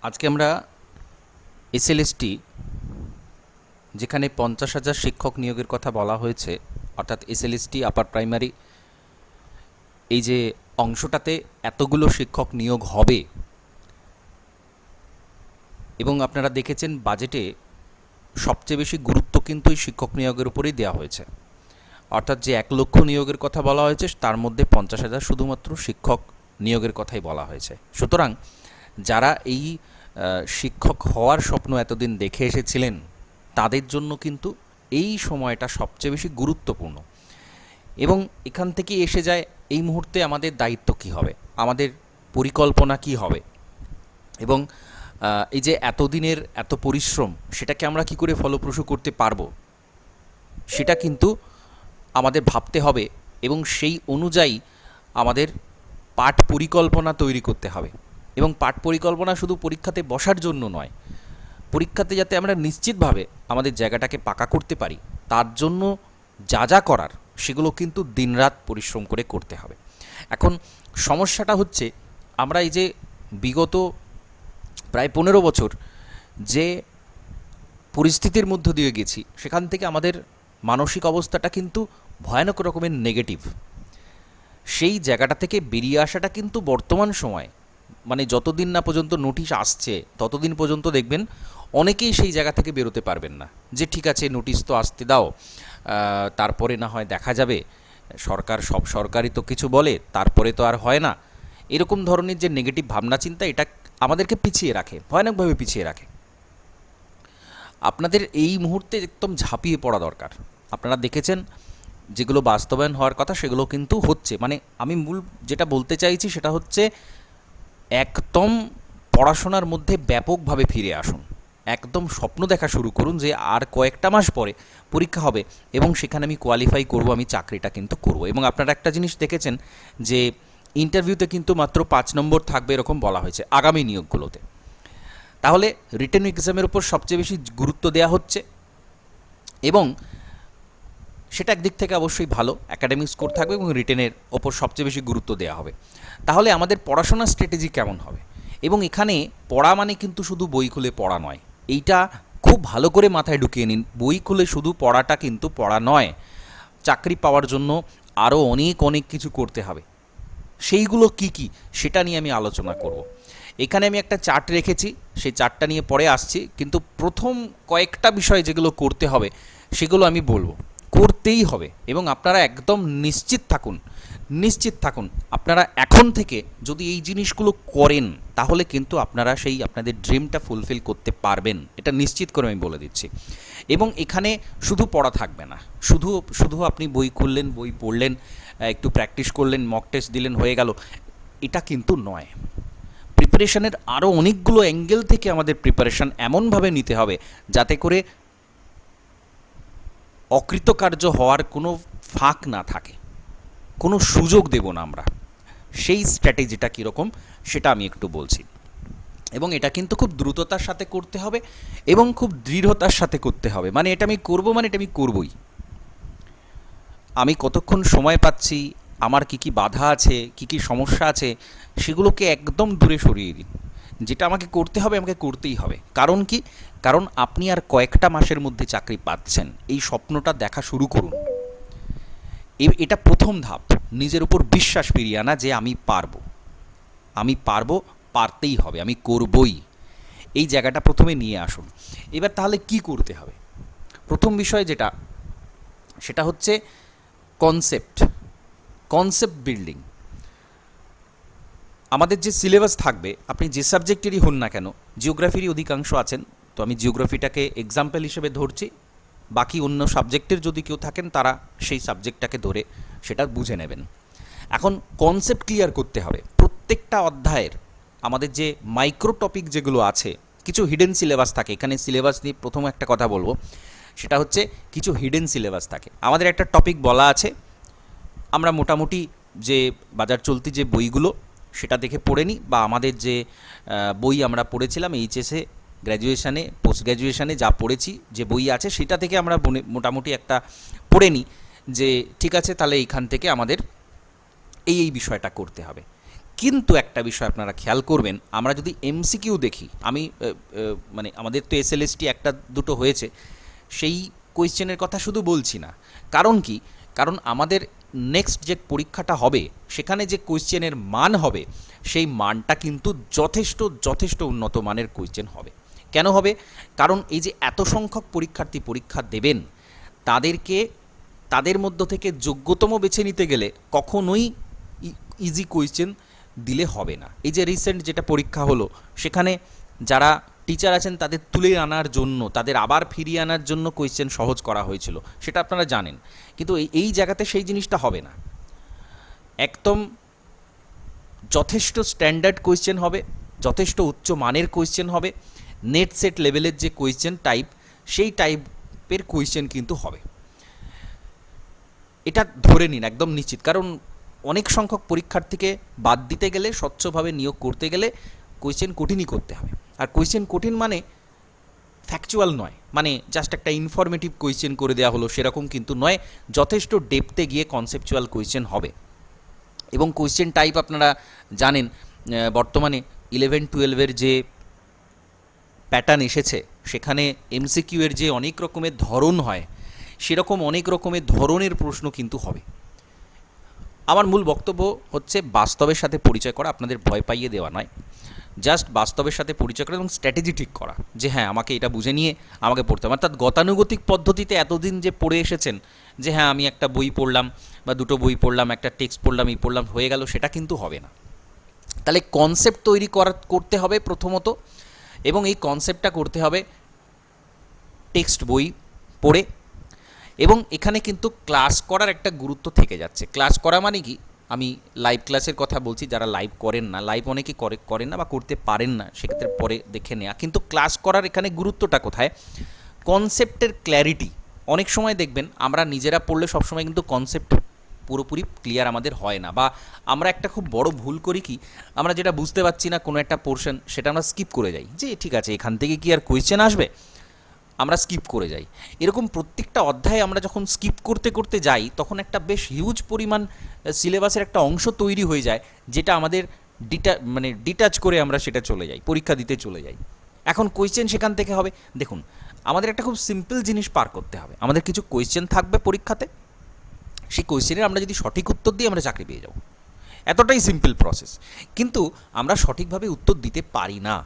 আজকে আমরা এসএলএসটি যেখানে 50,000 শিক্ষক নিয়োগের কথা বলা হয়েছে, অর্থাৎ এসএলএসটি আপার প্রাইমারি, এই যে অংশটাতে এতগুলো শিক্ষক নিয়োগ হবে এবং আপনারা দেখেছেন বাজেটে সবচেয়ে বেশি গুরুত্ব কিন্তু এই শিক্ষক নিয়োগের উপরেই দেওয়া হয়েছে। অর্থাৎ যে 1 লক্ষ নিয়োগের কথা বলা হয়েছে তার মধ্যে 50,000 শুধুমাত্র শিক্ষক নিয়োগের কথাই বলা হয়েছে। সুতরাং যারা এই শিক্ষক হওয়ার স্বপ্ন এতদিন দেখে এসেছিলেন তাদের জন্য কিন্তু এই সময়টা সবচেয়ে বেশি গুরুত্বপূর্ণ। এবং এখান থেকে এসে যায় এই মুহূর্তে আমাদের দায়িত্ব কী হবে, আমাদের পরিকল্পনা কী হবে, এবং এই যে এতদিনের এত পরিশ্রম সেটাকে আমরা কি করে ফলপ্রসূ করতে পারবো সেটা কিন্তু আমাদের ভাবতে হবে এবং সেই অনুযায়ী আমাদের পাঠ পরিকল্পনা তৈরি করতে হবে। এবং পাঠ পরিকল্পনা শুধু পরীক্ষাতে বসার জন্য নয়, পরীক্ষাতে যাতে আমরা নিশ্চিতভাবে আমাদের জায়গাটাকে পাকা করতে পারি তার জন্য যা যা করার সেগুলো কিন্তু দিনরাত পরিশ্রম করে করতে হবে। এখন সমস্যাটা হচ্ছে আমরা এই যে বিগত প্রায় 15 বছর যে পরিস্থিতির মধ্য দিয়ে গেছি সেখান থেকে আমাদের মানসিক অবস্থাটা কিন্তু ভয়ানক রকমের নেগেটিভ। সেই জায়গাটা থেকে বেরিয়ে আসাটা কিন্তু বর্তমান সময়, মানে যতদিন না পর্যন্ত নোটিশ আসছে ততদিন পর্যন্ত দেখবেন অনেকেই সেই জায়গা থেকে বেরোতে পারবেন না, যে ঠিক আছে নোটিশ তো আসতে দাও, তারপরে না হয় দেখা যাবে, সরকার সব সরকারই তো কিছু বলে তারপরে তো আর হয় না। এরকম ধরনের যে নেগেটিভ ভাবনা চিন্তা, এটা আমাদেরকে পিছিয়ে রাখে, ভয়ানকভাবে পিছিয়ে রাখে। আপনাদের এই মুহূর্তে একদম ঝাঁপিয়ে পড়া দরকার। আপনারা দেখেছেন যেগুলো বাস্তবায়ন হওয়ার কথা সেগুলো কিন্তু হচ্ছে। মানে আমি মূল যেটা বলতে চাইছি সেটা হচ্ছে একদম পড়াশোনার মধ্যে ব্যাপকভাবে ফিরে আসুন। একদম স্বপ্ন দেখা শুরু করুন যে আর কয়েকটা মাস পরে পরীক্ষা হবে এবং সেখানে আমি কোয়ালিফাই করব, আমি চাকরিটা কিন্তু করব। এবং আপনারা একটা জিনিস দেখেছেন যে ইন্টারভিউতে কিন্তু মাত্র 5 নম্বর থাকবে এরকম বলা হয়েছে আগামী নিয়োগগুলোতে। তাহলে রিটেন এক্সামের উপর সবচেয়ে বেশি গুরুত্ব দেওয়া হচ্ছে এবং সেটা একদিক থেকে অবশ্যই ভালো, একাডেমিক স্কোর থাকবে এবং রিটেনের ওপর সবচেয়ে বেশি গুরুত্ব দেওয়া হবে। তাহলে আমাদের পড়াশোনার স্ট্র্যাটেজি কেমন হবে? এবং এখানে পড়া মানে কিন্তু শুধু বই খুলে পড়া নয়, এইটা খুব ভালো করে মাথায় ঢুকিয়ে নিন। বই খুলে শুধু পড়াটা কিন্তু পড়া নয়, চাকরি পাওয়ার জন্য আরও অনেক অনেক কিছু করতে হবে। সেইগুলো কি কি সেটা নিয়ে আমি আলোচনা করব। এখানে আমি একটা চার্ট রেখেছি, সেই চার্টটা নিয়ে পরে আসছি, কিন্তু প্রথম কয়েকটা বিষয় যেগুলো করতে হবে সেগুলো আমি বলবো, করতেই হবে। এবং আপনারা একদম নিশ্চিত থাকুন আপনারা এখন থেকে যদি এই জিনিসগুলো করেন তাহলে কিন্তু আপনারা সেই আপনাদের ড্রিমটা ফুলফিল করতে পারবেন, এটা নিশ্চিত করে আমি বলে দিচ্ছি। এবং এখানে শুধু পড়া থাকবে না, শুধু আপনি বই খুললেন, বই পড়লেন, একটু প্র্যাকটিস করলেন, মক টেস্ট দিলেন, হয়ে গেল, এটা কিন্তু নয়। প্রিপারেশনের আরও অনেকগুলো অ্যাঙ্গেল থেকে আমাদের প্রিপারেশন এমনভাবে নিতে হবে যাতে করে অকৃতকার্য হওয়ার কোনো ফাঁক না থাকে, কোনো সুযোগ দেব না আমরা। সেই স্ট্র্যাটেজিটা কীরকম সেটা আমি একটু বলছি। এবং এটা কিন্তু খুব দ্রুততার সাথে করতে হবে এবং খুব দৃঢ়তার সাথে করতে হবে। মানে এটা আমি করবো, মানে এটা আমি করবই। আমি কতক্ষণ সময় পাচ্ছি, আমার কি কি বাধা আছে, কি কি সমস্যা আছে, সেগুলোকে একদম দূরে সরিয়ে দিন। যেটা আমাকে করতে হবে আমাকে করতেই হবে। কারণ কি? কারণ আপনি আর কয়েকটা মাসের মধ্যে চাকরি পাচ্ছেন, এই স্বপ্নটা দেখা শুরু করুন। এটা প্রথম ধাপ, নিজের উপর বিশ্বাস ফিরিয়ে আনা যে আমি পারবো, পারতেই হবে, আমি করবই। এই জায়গাটা প্রথমে নিয়ে আসুন। এবার তাহলে কি করতে হবে? প্রথম বিষয় যেটা, সেটা হচ্ছে কনসেপ্ট বিল্ডিং। আমাদের যে সিলেবাস থাকবে, আপনি যে সাবজেক্টেরই হন না কেন, জিওগ্রাফিরই অধিকাংশ আছেন, তো আমি জিওগ্রাফিটাকে এক্সাম্পল হিসেবে ধরছি, বাকি অন্য সাবজেক্টের যদি কেউ থাকেন তারা সেই সাবজেক্টটাকে ধরে সেটা বুঝে নেবেন। এখন কনসেপ্ট ক্লিয়ার করতে হবে। প্রত্যেকটা অধ্যায়ের আমাদের যে মাইক্রো টপিক যেগুলো আছে, কিছু হিডেন সিলেবাস থাকে। এখানে সিলেবাস নিয়ে প্রথম একটা কথা বলবো, সেটা হচ্ছে কিছু হিডেন সিলেবাস থাকে। আমাদের একটা টপিক বলা আছে, আমরা মোটামুটি যে বাজার চলতি যে বইগুলো সেটা দেখে পড়ে নিই, বা আমাদের যে বই আমরা পড়েছিলাম এইচএসে, গ্র্যাজুয়েশানে, পোস্ট গ্র্যাজুয়েশানে যা পড়েছি, যে বই আছে সেটা থেকে আমরা মোটামুটি একটা পড়ে নিই যে ঠিক আছে তাহলে এইখান থেকে আমাদের এই বিষয়টা করতে হবে। কিন্তু একটা বিষয় আপনারা খেয়াল করবেন, আমরা যদি এমসিকিউ দেখি, আমি মানে আমাদের তো এসএলএসটি একটা দুটো হয়েছে, সেই কোয়েশ্চেনের কথা শুধু বলছি না। কারণ কি? কারণ আমাদের নেক্সট যে পরীক্ষাটা হবে সেখানে যে কোয়েশ্চেনের মান হবে সেই মানটা কিন্তু যথেষ্ট যথেষ্ট উন্নত মানের কোয়েশ্চেন হবে। কেন হবে? কারণ এই যে এত সংখ্যক পরীক্ষার্থী পরীক্ষা দেবেন, তাদেরকে তাদের মধ্য থেকে যোগ্যতম বেছে নিতে গেলে কখনোই ইজি কোয়েশ্চেন দিলে হবে না। এই যে রিসেন্ট যেটা পরীক্ষা হলো, সেখানে যারা টিচার আছেন তাদের তুলে আনার জন্য, তাদের আবার ফিরিয়ে আনার জন্য কোয়েশ্চেন সহজ করা হয়েছিল, সেটা আপনারা জানেন। কিন্তু এই জায়গাতে সেই জিনিসটা হবে না। একদম যথেষ্ট স্ট্যান্ডার্ড কোয়েশ্চেন হবে, যথেষ্ট উচ্চ মানের কোয়েশ্চেন হবে, নেট সেট লেভেলের যে কোয়েশ্চেন টাইপ, সেই টাইপের কোয়েশ্চেন কিন্তু হবে। এটা ধরে নিন, একদম নিশ্চিত। কারণ অনেক সংখ্যক পরীক্ষার্থীকে বাদ দিতে গেলে, স্বচ্ছভাবে নিয়োগ করতে গেলে কোয়েশ্চেন কঠিনই করতে হবে। আর কোয়েশ্চেন কঠিন মানে ফ্যাকচুয়াল নয়, মানে জাস্ট একটা ইনফরমেটিভ কোয়েশ্চেন করে দেওয়া হলো সেরকম কিন্তু নয়, যথেষ্ট ডেপথে গিয়ে কনসেপচুয়াল কোয়েশ্চেন হবে। এবং কোয়েশ্চেন টাইপ আপনারা জানেন, বর্তমানে 11-12 যে প্যাটার্ন এসেছে, সেখানে এমসিকিউ এর যে অনেক রকমের ধরন হয়, সেরকম অনেক রকমের ধরনের প্রশ্ন কিন্তু হবে। আমার মূল বক্তব্য হচ্ছে বাস্তবের সাথে পরিচয় করা, আপনাদের ভয় পাইয়ে দেওয়া নয়, জাস্ট বাস্তবের সাথে পরিচয় করা এবং স্ট্র্যাটেজি ঠিক করা যে হ্যাঁ আমাকে এটা বুঝে নিয়ে আমাকে পড়তে হবে। অর্থাৎ গতানুগতিক পদ্ধতিতে এতদিন যে পড়ে এসেছেন যে হ্যাঁ আমি একটা বই পড়লাম বা দুটো বই পড়লাম, একটা টেক্সট পড়লাম, এই পড়লাম, হয়ে গেল, সেটা কিন্তু হবে না। তাহলে কনসেপ্ট তৈরি করতে হবে প্রথমত, এবং এই কনসেপ্টটা করতে হবে টেক্সট বই পড়ে। এবং এখানে কিন্তু ক্লাস করার একটা গুরুত্ব থেকে যাচ্ছে। ক্লাস করা মানে কি? আমি লাইভ ক্লাসের কথা বলছি, যারা লাইভ করেন না, লাইভ অনেকেই করেন না বা করতে পারেন না, সেক্ষেত্রে পরে দেখে নেওয়া। কিন্তু ক্লাস করার এখানে গুরুত্বটা কোথায়? কনসেপ্টের ক্ল্যারিটি। অনেক সময় দেখবেন আমরা নিজেরা পড়লে সবসময় কিন্তু কনসেপ্ট পুরোপুরি ক্লিয়ার আমাদের হয় না, বা আমরা একটা খুব বড় ভুল করি কি, আমরা যেটা বুঝতে পারছি না কোনো একটা পোর্শন, সেটা আমরা স্কিপ করে যাই, যে ঠিক আছে এখান থেকে কি আর কোয়েশ্চেন আসবে, আমরা স্কিপ করে যাই। এরকম প্রত্যেকটা অধ্যায়ে আমরা যখন স্কিপ করতে করতে যাই, তখন একটা বেশ হিউজ পরিমাণ সিলেবাসের একটা অংশ তৈরি হয়ে যায়, যেটা আমাদের ডিটাচ করে আমরা সেটা চলে যাই, পরীক্ষা দিতে চলে যাই। এখন কোয়েশ্চেন সেখান থেকে হবে। দেখুন, আমাদের একটা খুব সিম্পল জিনিস পার করতে হবে। আমাদের কিছু কোয়েশ্চেন থাকবে পরীক্ষাতে, সেই কোয়েশ্চেনের আমরা যদি সঠিক উত্তর দিই, আমরা চাকরি পেয়ে যাব। এতটাই সিম্পল প্রসেস। কিন্তু আমরা সঠিকভাবে উত্তর দিতে পারি না।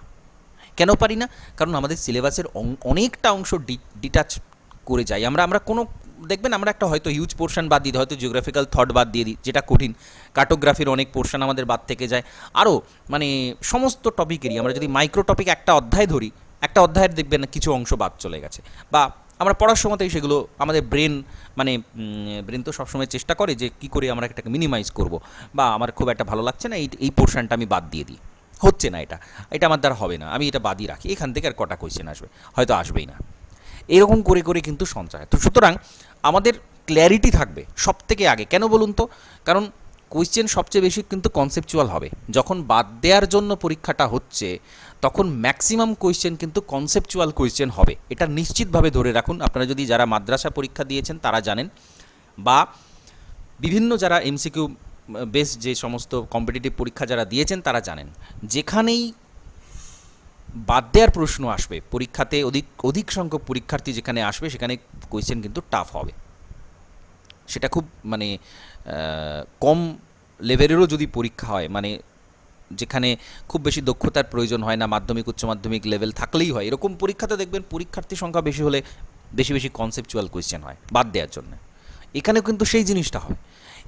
কেন পারি না? কারণ আমাদের সিলেবাসের অনেকটা অংশ ডিটাচ করে যাই আমরা কোনো, দেখবেন আমরা একটা হয়তো হিউজ পোর্শন বাদ দিয়ে দিই, হয়তো জিওগ্রাফিক্যাল থট বাদ দিয়ে দিই, যেটা কঠিন। কার্টোগ্রাফির অনেক পোর্শন আমাদের বাদ থেকে যায়। আরও মানে সমস্ত টপিকেরই আমরা যদি মাইক্রো টপিক একটা অধ্যায় ধরি, একটা অধ্যায়ের দেখবেন না কিছু অংশ বাদ চলে গেছে, বা আমরা পড়ার সময়তেই সেগুলো আমাদের ব্রেন তো সবসময় চেষ্টা করে যে কী করে আমরা এটাকে মিনিমাইজ করব, বা আমার খুব একটা ভালো লাগছে না, এই পোর্শনটা আমি বাদ দিয়ে দিই, হচ্ছে না, এটা আমার দ্বারা হবে না, আমি এটা বাদই রাখি, এখান থেকে আর কটা কোয়েশ্চেন আসবে, হয়তো আসবেই না। এরকম করে করে কিন্তু সঞ্চয় হয়। তো সুতরাং আমাদের ক্ল্যারিটি থাকবে সব থেকে আগে। কেন বলুন তো? কারণ কোয়েশ্চেন সবচেয়ে বেশি কিন্তু কনসেপচুয়াল হবে। যখন বাদ দেওয়ার জন্য পরীক্ষাটা হচ্ছে, তখন ম্যাক্সিমাম কোয়েশ্চেন কিন্তু কনসেপচুয়াল কোয়েশ্চেন হবে, এটা নিশ্চিতভাবে ধরে রাখুন। আপনারা যদি যারা মাদ্রাসা পরীক্ষা দিয়েছেন তারা জানেন, বা বিভিন্ন যারা এমসিকিউ বেস যে সমস্ত কম্পিটিটিভ পরীক্ষা যারা দিয়েছেন তারা জানেন, যেখানেই বাদ দেওয়ার প্রশ্ন আসবে পরীক্ষাতে, অধিক সংখ্যক পরীক্ষার্থী যেখানে আসবে, সেখানে কোয়েশ্চেন কিন্তু টাফ হবে। সেটা খুব কম লেভেলেরও যদি পরীক্ষা হয়, যেখানে খুব বেশি দক্ষতার প্রয়োজন হয় না, মাধ্যমিক উচ্চ মাধ্যমিক লেভেল থাকলেই হয়, এরকম পরীক্ষাতে দেখবেন পরীক্ষার্থী সংখ্যা বেশি হলে বেশি কনসেপচুয়াল কোয়েশ্চেন হয় বাদ দেওয়ার জন্য। এখানেও কিন্তু সেই জিনিসটা হয়,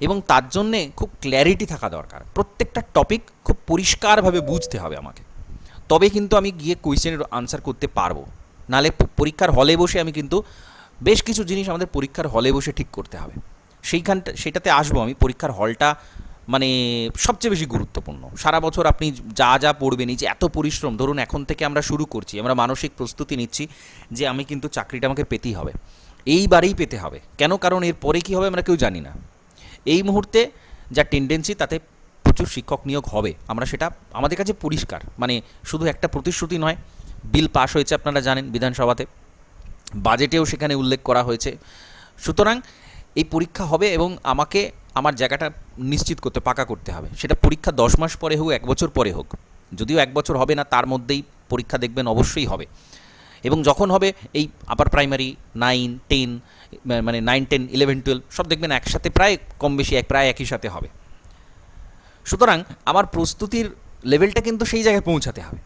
এবং তার জন্যে খুব ক্ল্যারিটি থাকা দরকার। প্রত্যেকটা টপিক খুব পরিষ্কারভাবে বুঝতে হবে আমাকে, তবে কিন্তু আমি গিয়ে কোয়েশ্চেনের আনসার করতে পারবো। নাহলে পরীক্ষার হলে বসে আমি কিন্তু বেশ কিছু জিনিস আমাদের পরীক্ষার হলে বসে ঠিক করতে হবে। সেটাতে আসবো আমি। পরীক্ষার হলটা সবচেয়ে বেশি গুরুত্বপূর্ণ। সারা বছর আপনি যা পড়বেন, এই যে এত পরিশ্রম, ধরুন এখন থেকে আমরা শুরু করছি, আমরা মানসিক প্রস্তুতি নিচ্ছি যে আমি কিন্তু চাকরিটা আমাকে পেতেই হবে, এইবারেই পেতে হবে। কেন? কারণ এর পরে কী হবে আমরা কেউ জানি না। এই মুহূর্তে যা টেন্ডেন্সি, তাতে প্রচুর শিক্ষক নিয়োগ হবে, আমরা সেটা আমাদের কাছে পরিষ্কার। শুধু একটা প্রতিশ্রুতি নয়, বিল পাস হয়েছে আপনারা জানেন বিধানসভাতে, বাজেটেও সেখানে উল্লেখ করা হয়েছে। সুতরাং এই পরীক্ষা হবে, এবং আমাকে আমার জায়গাটা নিশ্চিত করতে, পাকা করতে হবে। সেটা পরীক্ষা 10 মাস পরে হোক, 1 বছর পরে হোক, যদিও 1 বছর হবে না, তার মধ্যেই পরীক্ষা দেখবেন অবশ্যই হবে। এবং যখন হবে এই আপার প্রাইমারি 9, 10, মানে 9, 10, 11, 12 সব দেখবেন একসাথে প্রায় কম বেশি প্রায় একই সাথে হবে। সুতরাং আমার প্রস্তুতির লেভেলটা কিন্তু সেই জায়গায় পৌঁছাতে হবে।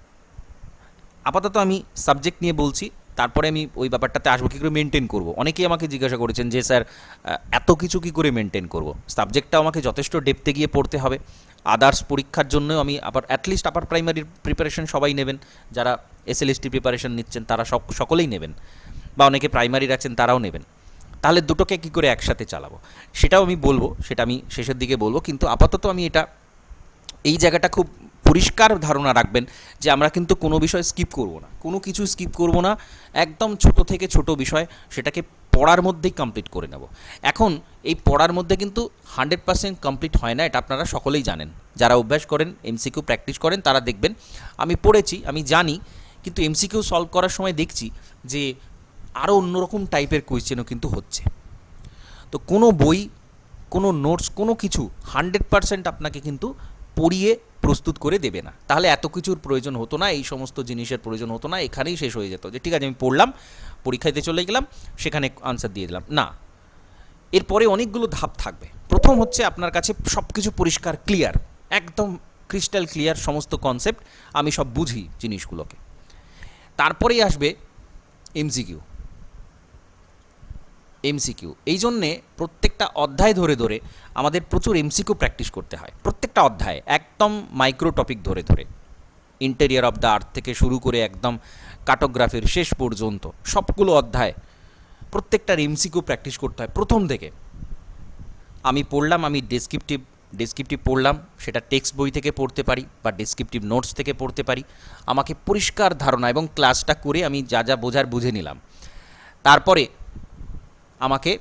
আপাতত আমি সাবজেক্ট নিয়ে বলছি, তারপরে আমি ওই ব্যাপারটাতে আসবো কী করে মেনটেন করব। অনেকেই আমাকে জিজ্ঞাসা করেছেন যে স্যার এত কিছু কী করে মেনটেন করব। সাবজেক্টটা আমাকে যথেষ্ট ডেপথে গিয়ে পড়তে হবে। আদার্স পরীক্ষার জন্য আমি অ্যাটলিস্ট আপার প্রাইমারির প্রিপারেশন সবাই নেবেন, যারা SLST প্রিপারেশন নিচ্ছেন তারা সকলেই নেবেন, বা অনেকে প্রাইমারির আছেন তারাও নেবেন। তাহলে দুটোকে কী করে একসাথে চালাবো সেটাও আমি বলবো, সেটা আমি শেষের দিকে বলবো। কিন্তু আপাতত আমি এই জায়গাটা খুব পরিষ্কার ধারণা রাখবেন যে আমরা কিন্তু কোনো বিষয় স্কিপ করব না, কোনো কিছু স্কিপ করব না। একদম ছোট থেকে ছোট বিষয় সেটাকে পড়ার মধ্যেই কমপ্লিট করে নেব। এখন এই পড়ার মধ্যে কিন্তু 100% কমপ্লিট হয় না, এটা আপনারা সকলেই জানেন। যারা অভ্যাস করেন, MCQ প্র্যাকটিস করেন, তারা দেখবেন আমি পড়েছি, আমি জানি, কিন্তু MCQ সলভ করার সময় দেখছি যে আরও অন্যরকম টাইপের কোয়েশ্চেনও কিন্তু হচ্ছে। তো কোনো বই, কোনো নোটস, কোনো কিছু 100% আপনাকে কিন্তু পড়িয়ে প্রস্তুত করে দেবে না। তাহলে এত কিছুর প্রয়োজন হতো না, এই সমস্ত জিনিসের প্রয়োজন হতো না, এখানেই শেষ হয়ে যেত যে ঠিক আছে আমি পড়লাম, পরীক্ষাতে চলে গেলাম, সেখানে আনসার দিয়ে দিলাম। না, এরপরে অনেকগুলো ধাপ থাকবে। প্রথম হচ্ছে আপনার কাছে সব কিছু পরিষ্কার, ক্লিয়ার, একদম ক্রিস্টাল ক্লিয়ার সমস্ত কনসেপ্ট, আমি সব বুঝি জিনিসগুলোকে। তারপরেই আসবে এমসিকিউ। এই জন্যে প্রত্যেকটা অধ্যায় ধরে ধরে আমাদের প্রচুর MCQ প্র্যাকটিস করতে হয়। প্রত্যেকটা অধ্যায় একদম মাইক্রো টপিক ধরে ধরে, ইন্টেরিয়ার অফ দ্য আর্থ থেকে শুরু করে একদম কার্টোগ্রাফির শেষ পর্যন্ত সবগুলো অধ্যায় প্রত্যেকটার MCQ প্র্যাকটিস করতে হয় প্রথম থেকে। আমি পড়লাম, আমি ডেসক্রিপটিভ পড়লাম, সেটা টেক্সট বই থেকে পড়তে পারি বা ডেসক্রিপটিভ নোটস থেকে পড়তে পারি। আমাকে পরিষ্কার ধারণা এবং ক্লাসটা করে আমি যা যা বোঝার বুঝে নিলাম। তারপরে আমাকে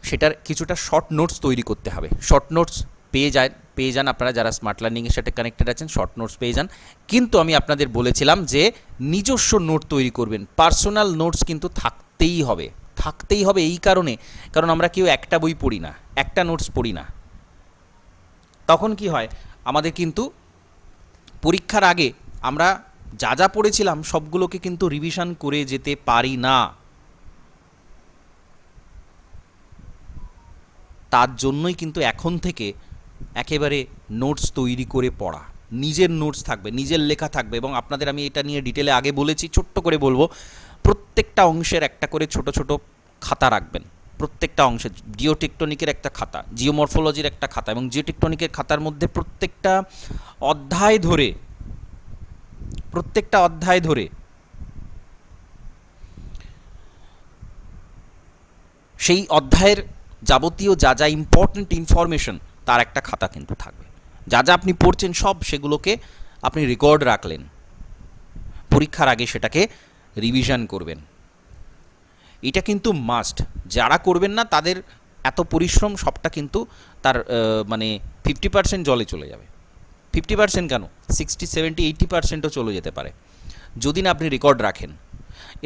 সেটার কিছুটা শর্ট নোটস তৈরি করতে হবে। শর্ট নোটস পেয়ে যান আপনারা যারা স্মার্ট লার্নিংয়ের সাথে কানেক্টেড আছেন, শর্ট নোটস পেয়ে যান। কিন্তু আমি আপনাদের বলেছিলাম যে নিজস্ব নোট তৈরি করবেন, পার্সোনাল নোটস কিন্তু থাকতেই হবে। এই কারণ আমরা কেউ একটা বই পড়ি না, একটা নোটস পড়ি না। তখন কি হয়, আমাদের কিন্তু পরীক্ষার আগে আমরা যা যা পড়েছিলাম সবগুলোকে কিন্তু রিভিশন করে যেতে পারি না। তার জন্যই কিন্তু এখন থেকে একেবারে নোটস তৈরি করে পড়া, নিজের নোটস থাকবে, নিজের লেখা থাকবে। এবং আপনাদের আমি এটা নিয়ে ডিটেলে আগে বলেছি, ছোট্ট করে বলবো, প্রত্যেকটা অংশের একটা করে ছোট ছোট খাতা রাখবেন। প্রত্যেকটা অংশের, জিওটেকটনিকের একটা খাতা, জিওমরফোলজির একটা খাতা, এবং জিওটেকটনিকের খাতার মধ্যে প্রত্যেকটা অধ্যায় ধরে সেই অধ্যায়ের যাবতীয় যা যা ইম্পর্ট্যান্ট ইনফরমেশন তার একটা খাতা কিন্তু থাকবে। যা যা আপনি পড়ছেন সব সেগুলোকে আপনি রেকর্ড রাখলেন, পরীক্ষার আগে সেটাকে রিভিশন করবেন। এটা কিন্তু মাস্ট। যারা করবেন না তাদের এত পরিশ্রম সবটা কিন্তু তার 50% জলে চলে যাবে। 50% কেন, 60, 70, 80%ও চলে যেতে পারে যদি না আপনি রেকর্ড রাখেন।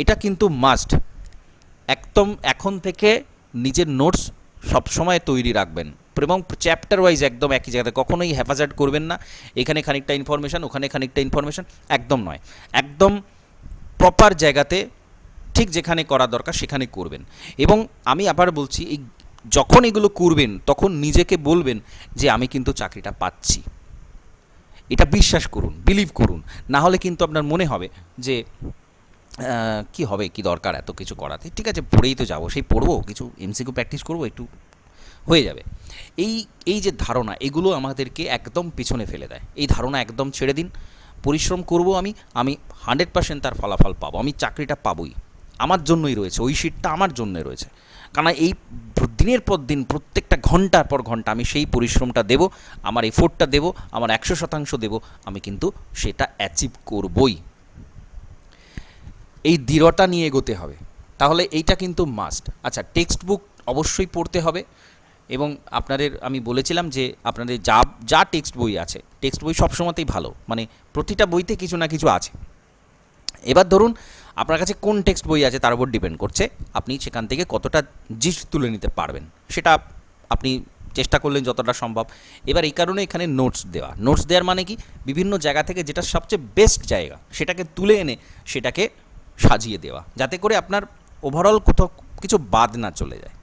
এটা কিন্তু মাস্ট। একদম এখন থেকে নিজের নোটস সবসময় তৈরি রাখবেন এবং চ্যাপ্টার ওয়াইজ একদম একই জায়গাতে, কখনোই হ্যাফাজার্ড করবেন না, এখানে খানিকটা ইনফরমেশান, ওখানে খানিকটা ইনফরমেশান, একদম নয়। একদম প্রপার জায়গাতে, ঠিক যেখানে করা দরকার সেখানে করবেন। এবং আমি আবার বলছি, যখন এগুলো করবেন তখন নিজেকে বলবেন যে আমি কিন্তু চাকরিটা পাচ্ছি। এটা বিশ্বাস করুন, বিলিভ করুন। না হলে কিন্তু আপনার মনে হবে যে কি হবে, কি দরকার এত কিছু করাতে, ঠিক আছে পড়েই তো যাবো, সেই পড়বো, কিছু MCQ প্র্যাকটিস করবো, একটু হয়ে যাবে। এই যে ধারণা, এগুলো আমাদেরকে একদম পিছনে ফেলে দেয়। এই ধারণা একদম ছেড়ে দিন। পরিশ্রম করব, আমি 100% তার ফলাফল পাবো, আমি চাকরিটা পাবোই, আমার জন্যই রয়েছে, ওই সিটটা আমার জন্যই রয়েছে। কারণ এই দিনের পর দিন, প্রত্যেকটা ঘন্টার পর ঘন্টা আমি সেই পরিশ্রমটা দেব, আমার এফোর্টটা দেব, আমার 100% দেব, আমি কিন্তু সেটা অ্যাচিভ করবই। এই দৃঢ়তা নিয়ে এগোতে হবে। তাহলে এইটা কিন্তু মাস্ট। আচ্ছা, টেক্সট বুক অবশ্যই পড়তে হবে। এবং আপনাদের আমি বলেছিলাম যে আপনাদের যা টেক্সট বই আছে, টেক্সট বই সবসময়তেই ভালো, প্রতিটা বইতে কিছু না কিছু আছে। এবার ধরুন আপনার কাছে কোন টেক্সট বই আছে তার উপর ডিপেন্ড করছে আপনি সেখান থেকে কতটা জিস্ট তুলে নিতে পারবেন। সেটা আপনি চেষ্টা করলেন যতটা সম্ভব। এবার এই কারণে এখানে নোটস দেওয়ার মানে কি, বিভিন্ন জায়গা থেকে যেটা সবচেয়ে বেস্ট জায়গা সেটাকে তুলে এনে সেটাকে সাজিয়ে দেওয়া, যাতে করে আপনার ওভারঅল কোথাও কিছু বাদ না চলে যায়।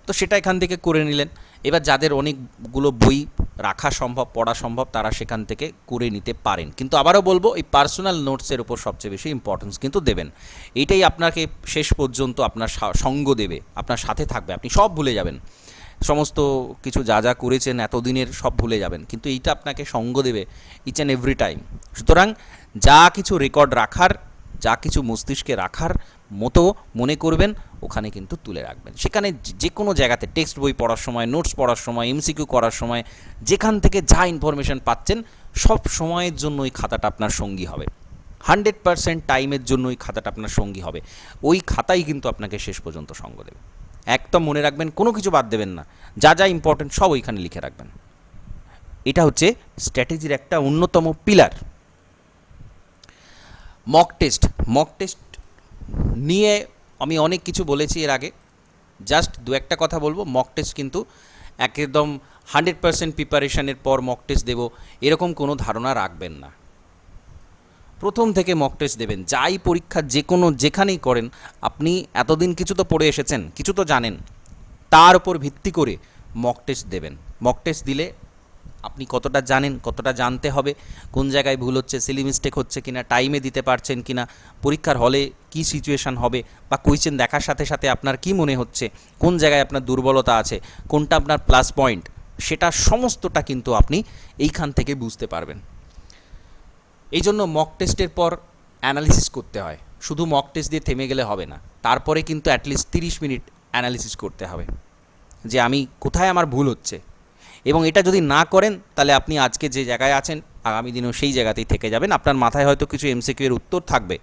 তো সেটা এখান থেকে করে নিলেন। এবার যাদের অনেকগুলো বই রাখা সম্ভব, পড়া সম্ভব, তারা সেখান থেকে করে নিতে পারেন। কিন্তু আবারও বলবো, এই পার্সোনাল নোটসের উপর সবচেয়ে বেশি ইম্পর্টেন্স কিন্তু দেবেন। এইটাই আপনাকে শেষ পর্যন্ত আপনার সঙ্গ দেবে, আপনার সাথে থাকবে। আপনি সব ভুলে যাবেন, সমস্ত কিছু যা যা করেছেন এতদিনের সব ভুলে যাবেন, কিন্তু এইটা আপনাকে সঙ্গ দেবে ইচ অ্যান্ড এভরি টাইম। সুতরাং যা কিছু রেকর্ড রাখার, যা কিছু মস্তিষ্কে রাখার মতো মনে করবেন ওখানে কিন্তু তুলে রাখবেন। সেখানে যে কোনো জায়গাতে টেক্সট বই পড়ার সময়, নোটস পড়ার সময়, এমসিকিউ করার সময়, যেখান থেকে যা ইনফরমেশান পাচ্ছেন সব সময়ের জন্য ওই খাতাটা আপনার সঙ্গী হবে। 100% টাইমের জন্য ওই খাতাটা আপনার সঙ্গী হবে। ওই খাতাই কিন্তু আপনাকে শেষ পর্যন্ত সঙ্গ দেবে। একদম মনে রাখবেন, কোনো কিছু বাদ দেবেন না, যা যা ইম্পর্টেন্ট সব ওইখানে লিখে রাখবেন। এটা হচ্ছে স্ট্র্যাটেজির একটা অন্যতম পিলার। মক টেস্ট নিয়ে আমি অনেক কিছু বলেছি এর আগে, জাস্ট দু একটা কথা বলবো। মক টেস্ট কিন্তু একদম 100% প্রিপারেশনের পর মক টেস্ট দেবো এরকম কোনো ধারণা রাখবেন না। প্রথম থেকে মক টেস্ট দেবেন, যাই পরীক্ষা যেখানেই করেন, আপনি এতদিন কিছু তো পড়ে এসেছেন, কিছু তো জানেন, তার উপর ভিত্তি করে মক টেস্ট দেবেন। মক টেস্ট দিলে আপনি কতটা জানেন, কতটা জানতে হবে, কোন জায়গায় ভুল হচ্ছে, সিলি মিস্টেক হচ্ছে কিনা, টাইমে দিতে পারছেন কিনা, পরীক্ষার হলে কি সিচুয়েশান হবে, বা কোয়েশ্চেন দেখার সাথে সাথে আপনার কি মনে হচ্ছে, কোন জায়গায় আপনার দুর্বলতা আছে, কোনটা আপনার প্লাস পয়েন্ট, সেটা সমস্তটা কিন্তু আপনি এইখান থেকে বুঝতে পারবেন। এই জন্য মক টেস্টের পর অ্যানালিসিস করতে হয়। শুধু মক টেস্ট দিয়ে থেমে গেলে হবে না, তারপরে কিন্তু অ্যাটলিস্ট 30 মিনিট অ্যানালিসিস করতে হবে যে আমি কোথায় আমার ভুল হচ্ছে। এবং এটা যদি না করেন তাহলে আপনি আজকে যে জায়গায় আছেন আগামী দিনেও সেই জায়গাতেই থেকে যাবেন। আপনার মাথায় হয়তো কিছু এমসিকিউ এর উত্তর থাকবে,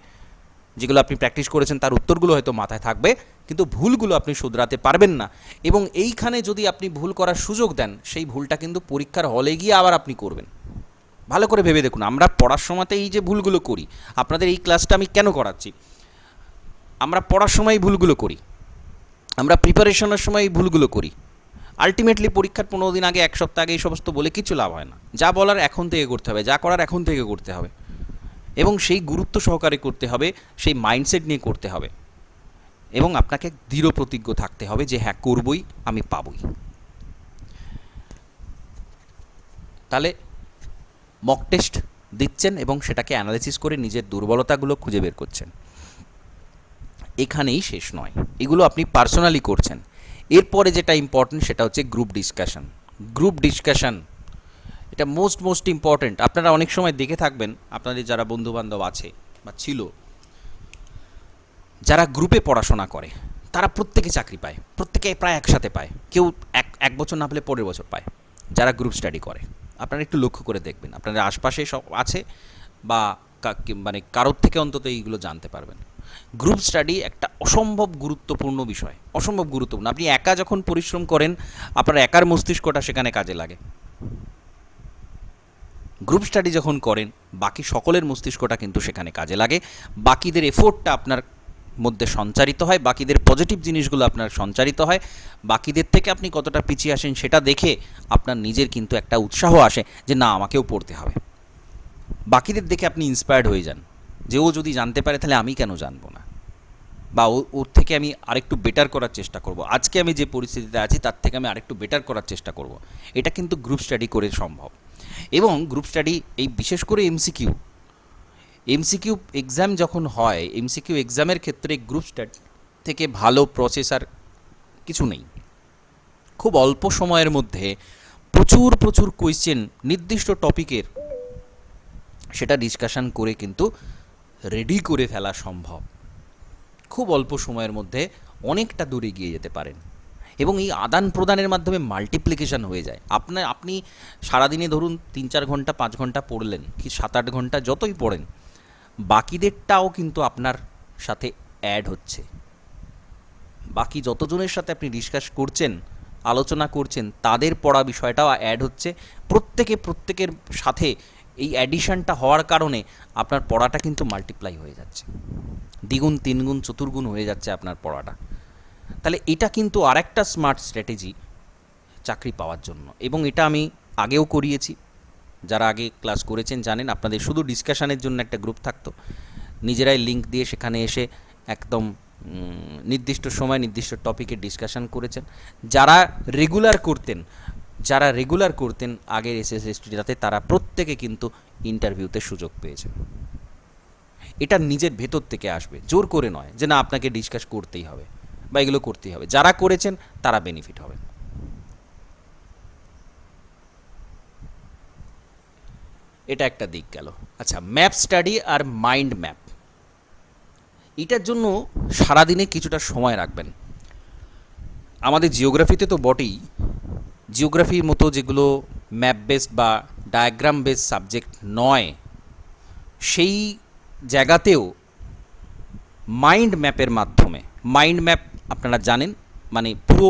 যেগুলো আপনি প্র্যাকটিস করেছেন তার উত্তরগুলো হয়তো মাথায় থাকবে, কিন্তু ভুলগুলো আপনি শুধরাতে পারবেন না। এবং এইখানে যদি আপনি ভুল করার সুযোগ দেন, সেই ভুলটা কিন্তু পরীক্ষার হলে গিয়ে আবার আপনি করবেন। ভালো করে ভেবে দেখুন, আমরা পড়ার সময়তে এই যে ভুলগুলো করি, আপনাদের এই ক্লাসটা আমি কেন করাচ্ছি, আমরা পড়ার সময় ভুলগুলো করি, আমরা প্রিপারেশনের সময় এই ভুলগুলো করি। আলটিমেটলি পরীক্ষার 15 দিন আগে, 1 সপ্তাহ আগে এই সমস্ত বলে কিছু লাভ হয় না। যা বলার এখন থেকে করতে হবে, যা করার এখন থেকে করতে হবে, এবং সেই গুরুত্ব সহকারে করতে হবে, সেই মাইন্ডসেট নিয়ে করতে হবে, এবং আপনাকে দৃঢ় প্রতিজ্ঞ থাকতে হবে যে হ্যাঁ করবই, আমি পাবই। তাহলে মক টেস্ট দিচ্ছেন এবং সেটাকে অ্যানালাইসিস করে নিজের দুর্বলতাগুলো খুঁজে বের করছেন। এখানেই শেষ নয়, এগুলো আপনি পার্সোনালি করছেন। এরপরে যেটা ইম্পর্টেন্ট সেটা হচ্ছে গ্রুপ ডিসকাশন। এটা মোস্ট ইম্পর্টেন্ট। আপনারা অনেক সময় দেখে থাকবেন, আপনাদের যারা বন্ধুবান্ধব আছে বা ছিল, যারা গ্রুপে পড়াশোনা করে তারা প্রত্যেকে চাকরি পায়, প্রত্যেকে প্রায় একসাথে পায়, কেউ এক বছর না পেলে পরের বছর পায় যারা গ্রুপ স্টাডি করে। আপনারা একটু লক্ষ্য করে দেখবেন, আপনাদের আশপাশে সব আছে বা মানে কারোর থেকে অন্তত এইগুলো জানতে পারবেন। গ্রুপ স্টাডি একটা অসম্ভব গুরুত্বপূর্ণ বিষয়, অসম্ভব গুরুত্বপূর্ণ। আপনি একা যখন পরিশ্রম করেন, আপনার একার মস্তিষ্কটা সেখানে কাজে লাগে। গ্রুপ স্টাডি যখন করেন, বাকি সকলের মস্তিষ্কটা কিন্তু সেখানে কাজে লাগে, বাকিদের এফোর্টটা আপনার মধ্যে সঞ্চারিত হয়, বাকিদের পজিটিভ জিনিসগুলো আপনার সঞ্চারিত হয়, বাকিদের থেকে আপনি কতটা পিছিয়ে আসেন সেটা দেখে আপনার নিজের কিন্তু একটা উৎসাহ আসে যে না, আমাকেও পড়তে হবে। বাকিদের দেখে আপনি ইন্সপায়ার্ড হয়ে যান যে ও যদি জানতে পারে তাহলে আমি কেন জানবো না, বা ওর থেকে আমি আরেকটু বেটার করার চেষ্টা করব, আজকে আমি যে পরিস্থিতিতে আছি তার থেকে আমি আরেকটু বেটার করার চেষ্টা করব। এটা কিন্তু গ্রুপ স্টাডি করে সম্ভব। এবং গ্রুপ স্টাডি, এই বিশেষ করে এমসিকিউ এক্সাম যখন হয়, এমসিকিউ এক্সামের ক্ষেত্রে গ্রুপ স্টাডি থেকে ভালো প্রসেস আর কিছু নেই। খুব অল্প সময়ের মধ্যে প্রচুর কোয়েশ্চেন নির্দিষ্ট টপিকের সেটা ডিসকাশন করে কিন্তু রেডি করে ফেলা সম্ভব। খুব অল্প সময়ের মধ্যে অনেকটা দূরে গিয়ে যেতে পারেন, এবং এই আদান প্রদানের মাধ্যমে মাল্টিপ্লিকেশন হয়ে যায়। আপনি সারাদিনে ধরুন 3-4 ঘন্টা 5 ঘন্টা পড়লেন, কি 7-8 ঘন্টা যতই পড়েন, বাকিদেরটাও কিন্তু আপনার সাথে অ্যাড হচ্ছে। বাকি যতজনের সাথে আপনি ডিসকাস করছেন, আলোচনা করছেন, তাদের পড়া বিষয়টাও অ্যাড হচ্ছে। প্রত্যেকের সাথে এই অ্যাডিশনটা হওয়ার কারণে আপনার পড়াটা কিন্তু মাল্টিপ্লাই হয়ে যাচ্ছে, দ্বিগুণ 3 গুণ 4 গুণ হয়ে যাচ্ছে আপনার পড়াটা। তাহলে এটা কিন্তু আরেকটা স্মার্ট স্ট্র্যাটেজি, চাকরি পাওয়ার জন্য। এবং এটা আমি আগেও করিয়েছি, যারা আগে ক্লাস করেছেন জানেন। আপনাদের শুধু ডিসকাশনের জন্য একটা গ্রুপ থাকতো, নিজেরাই লিঙ্ক দিয়ে সেখানে এসে একদম নির্দিষ্ট সময় নির্দিষ্ট টপিকে ডিসকাশন করেছেন। যারা রেগুলার করতেন আগের SSSTটাতে, তারা প্রত্যেকে কিন্তু ইন্টারভিউতে সুযোগ পেয়েছেন। এটা নিজের ভেতর থেকে আসবে, জোর করে নয় যে না আপনাকে ডিসকাস করতেই হবে বা এগুলো করতেই হবে। যারা করেছেন তারা বেনিফিট হবে। এটা একটা দিক গেল। আচ্ছা, ম্যাপ স্টাডি আর মাইন্ড ম্যাপ, এটার জন্য সারাদিনে কিছুটা সময় রাখবেন। আমাদের জিওগ্রাফিতে তো বটেই, জিওগ্রাফির মতো যেগুলো ম্যাপ বেসড বা ডায়াগ্রাম বেসড সাবজেক্ট নয়, সেই জায়গাতেও মাইন্ড ম্যাপের মাধ্যমে, মাইন্ড ম্যাপ আপনারা জানেন মানে পুরো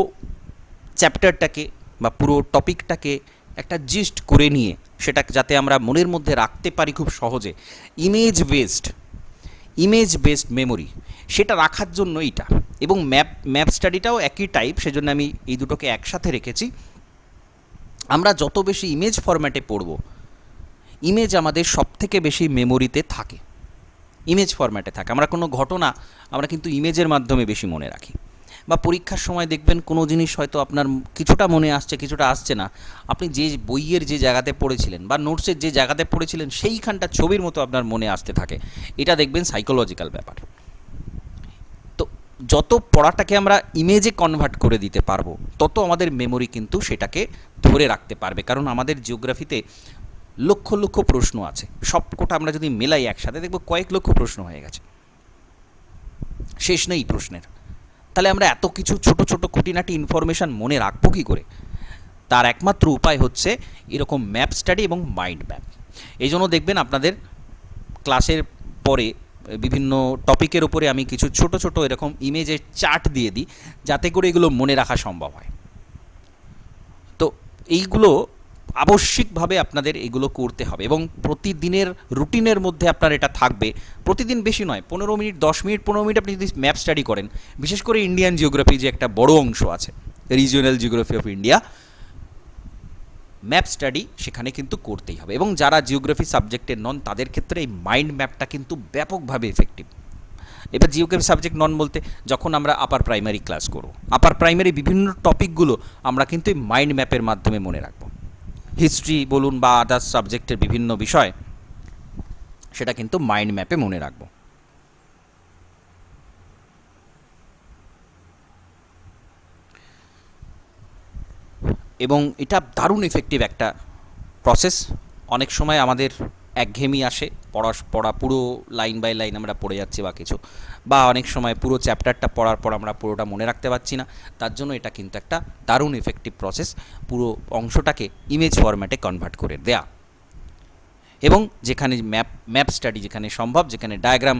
চ্যাপ্টারটাকে বা পুরো টপিকটাকে একটা জিস্ট করে নিয়ে সেটা যাতে আমরা মনের মধ্যে রাখতে পারি খুব সহজে, ইমেজ বেসড মেমোরি, সেটা রাখার জন্য এইটা। এবং ম্যাপ স্টাডিটাও একই টাইপ, সেজন্য আমি এই দুটোকে একসাথে রেখেছি। আমরা যত বেশি ইমেজ ফরম্যাটে পড়ব, ইমেজ আমাদের সবথেকে বেশি মেমোরিতে থাকে, ইমেজ ফরম্যাটে থাকে। আমরা কোনো ঘটনা আমরা কিন্তু ইমেজের মাধ্যমে বেশি মনে রাখি। বা পরীক্ষার সময় দেখবেন কোনো জিনিস হয়তো আপনার কিছুটা মনে আসছে, কিছুটা আসছে না, আপনি যে বইয়ের যে জায়গাতে পড়েছিলেন বা নোটসের যে জায়গাতে পড়েছিলেন সেইখানটা ছবির মতো আপনার মনে আসতে থাকে। এটা দেখবেন সাইকোলজিক্যাল ব্যাপার। তো যত পড়াটাকে আমরা ইমেজে কনভার্ট করে দিতে পারবো, তত আমাদের মেমোরি কিন্তু সেটাকে ধরে রাখতে পারবে। কারণ আমাদের জিওগ্রাফিতে লক্ষ লক্ষ প্রশ্ন আছে, সবকটা আমরা যদি মেলাই একসাথে দেখব কয়েক লক্ষ প্রশ্ন হয়ে গেছে, শেষ নেই প্রশ্নের। তাহলে আমরা এত কিছু ছোট ছোট খুঁটিনাটি ইনফরমেশান মনে রাখবো কী করে? তার একমাত্র উপায় হচ্ছে এরকম ম্যাপ স্টাডি এবং মাইন্ড ম্যাপ। এই জন্য দেখবেন আপনাদের ক্লাসের পরে বিভিন্ন টপিকের উপরে আমি কিছু ছোট ছোট এরকম ইমেজের চার্ট দিয়ে দিই, যাতে করে এগুলো মনে রাখা সম্ভব হয়। তো এইগুলো আবশ্যিকভাবে আপনাদের এগুলো করতে হবে এবং প্রতিদিনের রুটিনের মধ্যে আপনার এটা থাকবে। প্রতিদিন বেশি নয়, 15 মিনিট, 10 মিনিট, 15 মিনিট আপনি যদি ম্যাপ স্টাডি করেন, বিশেষ করে ইন্ডিয়ান জিওগ্রাফি যে একটা বড় অংশ আছে, regional geography of India, map study সেখানে কিন্তু করতেই হবে। এবং যারা জিওগ্রাফি সাবজেক্টের নন, তাদের ক্ষেত্রে এই মাইন্ড ম্যাপটা কিন্তু ব্যাপকভাবে এফেক্টিভ। এবার জিওগ্রাফি সাবজেক্ট নন বলতে, যখন আমরা আপার প্রাইমারি ক্লাস করব, আপার প্রাইমারি বিভিন্ন টপিকগুলো আমরা কিন্তু এই মাইন্ড ম্যাপের মাধ্যমে মনে রাখবো। হিস্ট্রি বলুন বা আদার্স সাবজেক্টের বিভিন্ন বিষয়, সেটা কিন্তু মাইন্ড ম্যাপে মনে রাখবো। এবং এটা দারুণ এফেক্টিভ একটা প্রসেস। অনেক সময় আমাদের একঘেয়েমি আসে, পড়া পুরো লাইন বাই লাইন আমরা পড়ে যাচ্ছি বা কিছু, বা অনেক সময় পুরো চ্যাপ্টারটা পড়ার পর আমরা পুরোটা মনে রাখতে পারছি না। তার জন্য এটা কিন্তু একটা দারুণ এফেক্টিভ প্রসেস, পুরো অংশটাকে ইমেজ ফরম্যাটে কনভার্ট করে দেয়া। এবং যেখানে ম্যাপ স্টাডি যেখানে সম্ভব, যেখানে ডায়াগ্রাম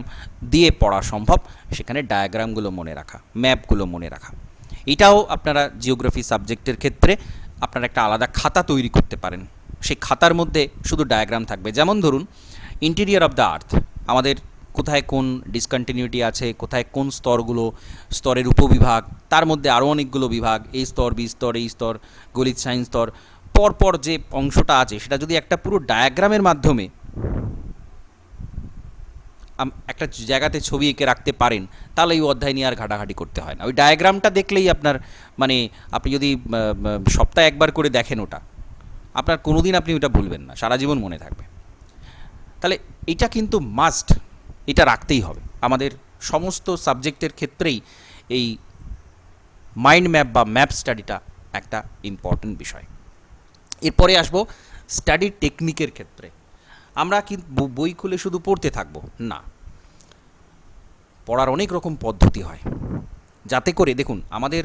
দিয়ে পড়া সম্ভব, সেখানে ডায়াগ্রামগুলো মনে রাখা, ম্যাপগুলো মনে রাখা। এটাও আপনারা জিওগ্রাফি সাবজেক্টের ক্ষেত্রে আপনারা একটা আলাদা খাতা তৈরি করতে পারেন। সেই খাতার মধ্যে শুধু ডায়াগ্রাম থাকবে। যেমন ধরুন ইন্টেরিয়ার অফ দ্য আর্থ, আমাদের কোথায় কোন ডিসকন্টিনিউটি আছে, কোথায় কোন স্তরগুলো, স্তরের উপবিভাগ, তার মধ্যে আরও অনেকগুলো বিভাগ, এই স্তর, বি স্তর, এই স্তর, গলিত সাইন স্তর, পরপর যে অংশটা আছে সেটা যদি একটা পুরো ডায়াগ্রামের মাধ্যমে একটা জায়গাতে ছবি এঁকে রাখতে পারেন, তাহলে এই অধ্যায় নিয়ে আর ঘাটাঘাটি করতে হয় না। ওই ডায়াগ্রামটা দেখলেই আপনার মানে আপনি যদি সপ্তাহে একবার করে দেখেন ওটা, আপনার কোনো দিন আপনি ওটা ভুলবেন না, সারা জীবন মনে থাকবে। তাহলে এটা কিন্তু মাস্ট, এটা রাখতেই হবে। আমাদের সমস্ত সাবজেক্টের ক্ষেত্রেই এই মাইন্ড ম্যাপ বা ম্যাপ স্টাডিটা একটা ইম্পর্টেন্ট বিষয়। এরপরে আসবো স্টাডি টেকনিকের ক্ষেত্রে। আমরা কিন্তু বই খুলে শুধু পড়তে থাকবো না, পড়ার অনেক রকম পদ্ধতি হয়, যাতে করে দেখুন আমাদের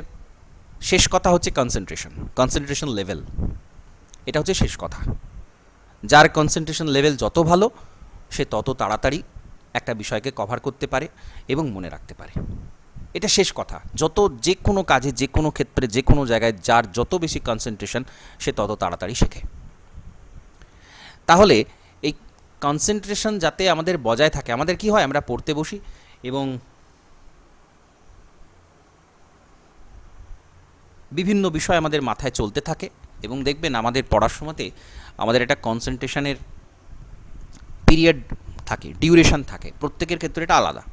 শেষ কথা হচ্ছে কনসেন্ট্রেশন লেভেল। এটা হচ্ছে শেষ কথা। যার কনসেন্ট্রেশন লেভেল যত ভালো, সে তত তাড়াতাড়ি একটা বিষয়কে কভার করতে পারে এবং মনে রাখতে পারে। এটা শেষ কথা। যে কোনো কাজে, যে কোনো ক্ষেত্রে, যে কোনো জায়গায় যার যত বেশি কনসেন্ট্রেশন, সে তত তাড়াতাড়ি শেখে। তাহলে এই কনসেন্ট্রেশন যাতে আমাদের বজায় থাকে, আমাদের কি হয়, আমরা পড়তে বসি এবং বিভিন্ন বিষয় আমাদের মাথায় চলতে থাকে এবং দেখবেন আমাদের পড়ার সময়তে আমাদের একটা কনসেন্ট্রেশনের পিরিয়ড থাকে, ডিউরেশন থাকে, প্রত্যেকের ক্ষেত্রে এটা আলাদা।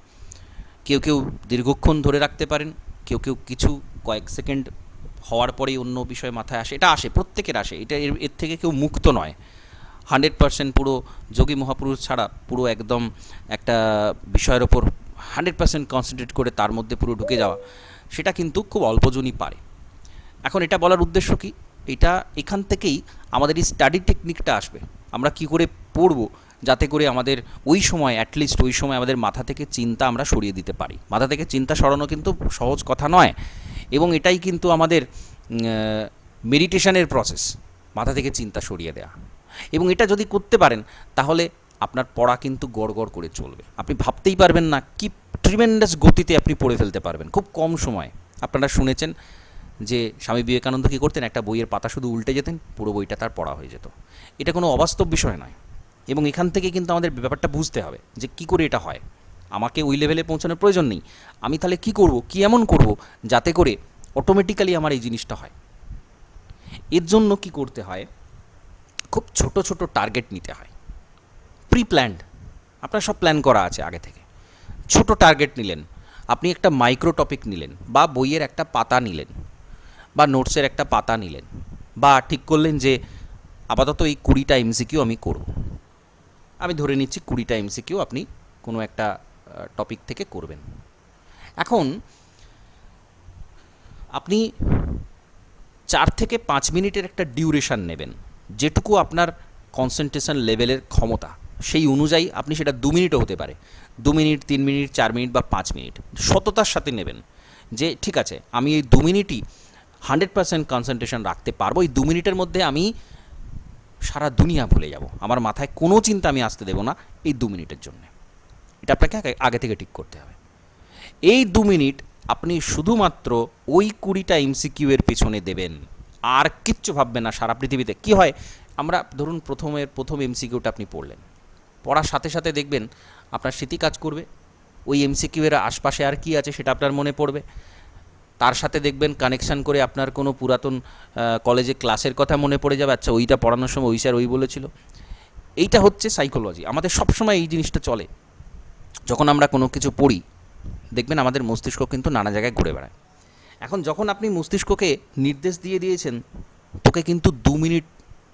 কেউ কেউ দীর্ঘক্ষণ ধরে রাখতে পারেন, কেউ কেউ কিছু কয়েক সেকেন্ড হওয়ার পরেই অন্য বিষয় মাথায় আসে, এটা আসে, প্রত্যেকের আসে, এটা এর থেকে কেউ মুক্ত নয়। 100% পুরো যোগী মহাপুরুষ ছাড়া পুরো একদম একটা বিষয়ের ওপর 100% কনসেন্ট্রেট করে তার মধ্যে পুরো ঢুকে যাওয়া, সেটা কিন্তু খুব অল্পজনই পারে। এখন এটা বলার উদ্দেশ্য কি, এটা এখান থেকেই আমাদের এই স্টাডি টেকনিকটা আসবে। আমরা কি করে পড়ব যাতে করে আমাদের ওই সময়, অ্যাটলিস্ট ওই সময় আমাদের মাথা থেকে চিন্তা আমরা সরিয়ে দিতে পারি। মাথা থেকে চিন্তা সরানো কিন্তু সহজ কথা নয়, এবং এটাই কিন্তু আমাদের মেডিটেশনের প্রসেস, মাথা থেকে চিন্তা সরিয়ে দেওয়া। এবং এটা যদি করতে পারেন তাহলে আপনার পড়া কিন্তু গড়গড় করে চলবে। আপনি ভাবতেই পারবেন না কি ট্রিমেন্ডাস গতিতে আপনি পড়ে ফেলতে পারবেন খুব কম সময়। আপনারা শুনেছেন যে স্বামী বিবেকানন্দ কী করতেন, একটা বইয়ের পাতা শুধু উল্টে যেতেন, পুরো বইটা তার পড়া হয়ে যেত। এটা কোনো অবাস্তব বিষয় নয়, এবং এখান থেকে কিন্তু আমাদের ব্যাপারটা বুঝতে হবে যে কী করে এটা হয়। আমাকে ওই লেভেলে পৌঁছানোর প্রয়োজন নেই, আমি তাহলে কী করব, কী এমন করব যাতে করে অটোমেটিক্যালি আমার এই জিনিসটা হয়। এর জন্য কি করতে হয়, খুব ছোট ছোট টার্গেট নিতে হয়, প্রি প্ল্যান্ড। আপনার সব প্ল্যান করা আছে আগে থেকে। ছোট টার্গেট নিলেন, আপনি একটা মাইক্রো টপিক নিলেন, বা বইয়ের একটা পাতা নিলেন, বা নোটসের একটা পাতা নিলেন, বা ঠিক করলেন যে আপাতত এই 20টা এমসিকিউ আমি করব। আমি ধরে নিচ্ছি 20টা এমসিকিউ আপনি কোনো একটা টপিক থেকে করবেন। এখন আপনি 4 থেকে 5 মিনিটের একটা ডিউরেশন নেবেন, যেটুকু আপনার কনসেন্ট্রেশন লেভেলের ক্ষমতা, সেই অনুযায়ী আপনি সেটা 2 মিনিটও হতে পারে, 2 মিনিট, 3 মিনিট, 4 মিনিট বা 5 মিনিট। সততার সাথে নেবেন যে ঠিক আছে, আমি এই 2 মিনিটই 100% কনসেন্ট্রেশন রাখতে পারবো। এই 2 মিনিটের মধ্যে আমি সারা দুনিয়া ভুলে যাব, আমার মাথায় কোনো চিন্তা আমি আসতে দেবো না এই 2 মিনিটের জন্য। এটা আপনাকে আগে থেকে ঠিক করতে হবে। এই 2 মিনিট আপনি শুধুমাত্র ওই 20টা এমসিকিউ এর পেছনে দেবেন, আর কিচ্ছু ভাববেন না। সারা পৃথিবীতে কি হয়, আমরা ধরুন প্রথম এমসিকিউটা আপনি পড়লেন, পড়ার সাথে সাথে দেখবেন আপনার স্মৃতি কাজ করবে, ওই এমসিকিউ এর আশপাশে আর কি আছে সেটা আপনার মনে পড়বে। তার সাথে দেখবেন কানেকশান করে আপনার কোনো পুরাতন কলেজে ক্লাসের কথা মনে পড়ে যাবে, আচ্ছা ওইটা পড়ানোর সময় ওই স্যার ওই বলেছিল। এইটা হচ্ছে সাইকোলজি, আমাদের সবসময় এই জিনিসটা চলে। যখন আমরা কোনো কিছু পড়ি দেখবেন আমাদের মস্তিষ্ক কিন্তু নানা জায়গায় ঘুরে বেড়ায়। এখন যখন আপনি মস্তিষ্ককে নির্দেশ দিয়ে দিয়েছেন তোকে কিন্তু 2 মিনিট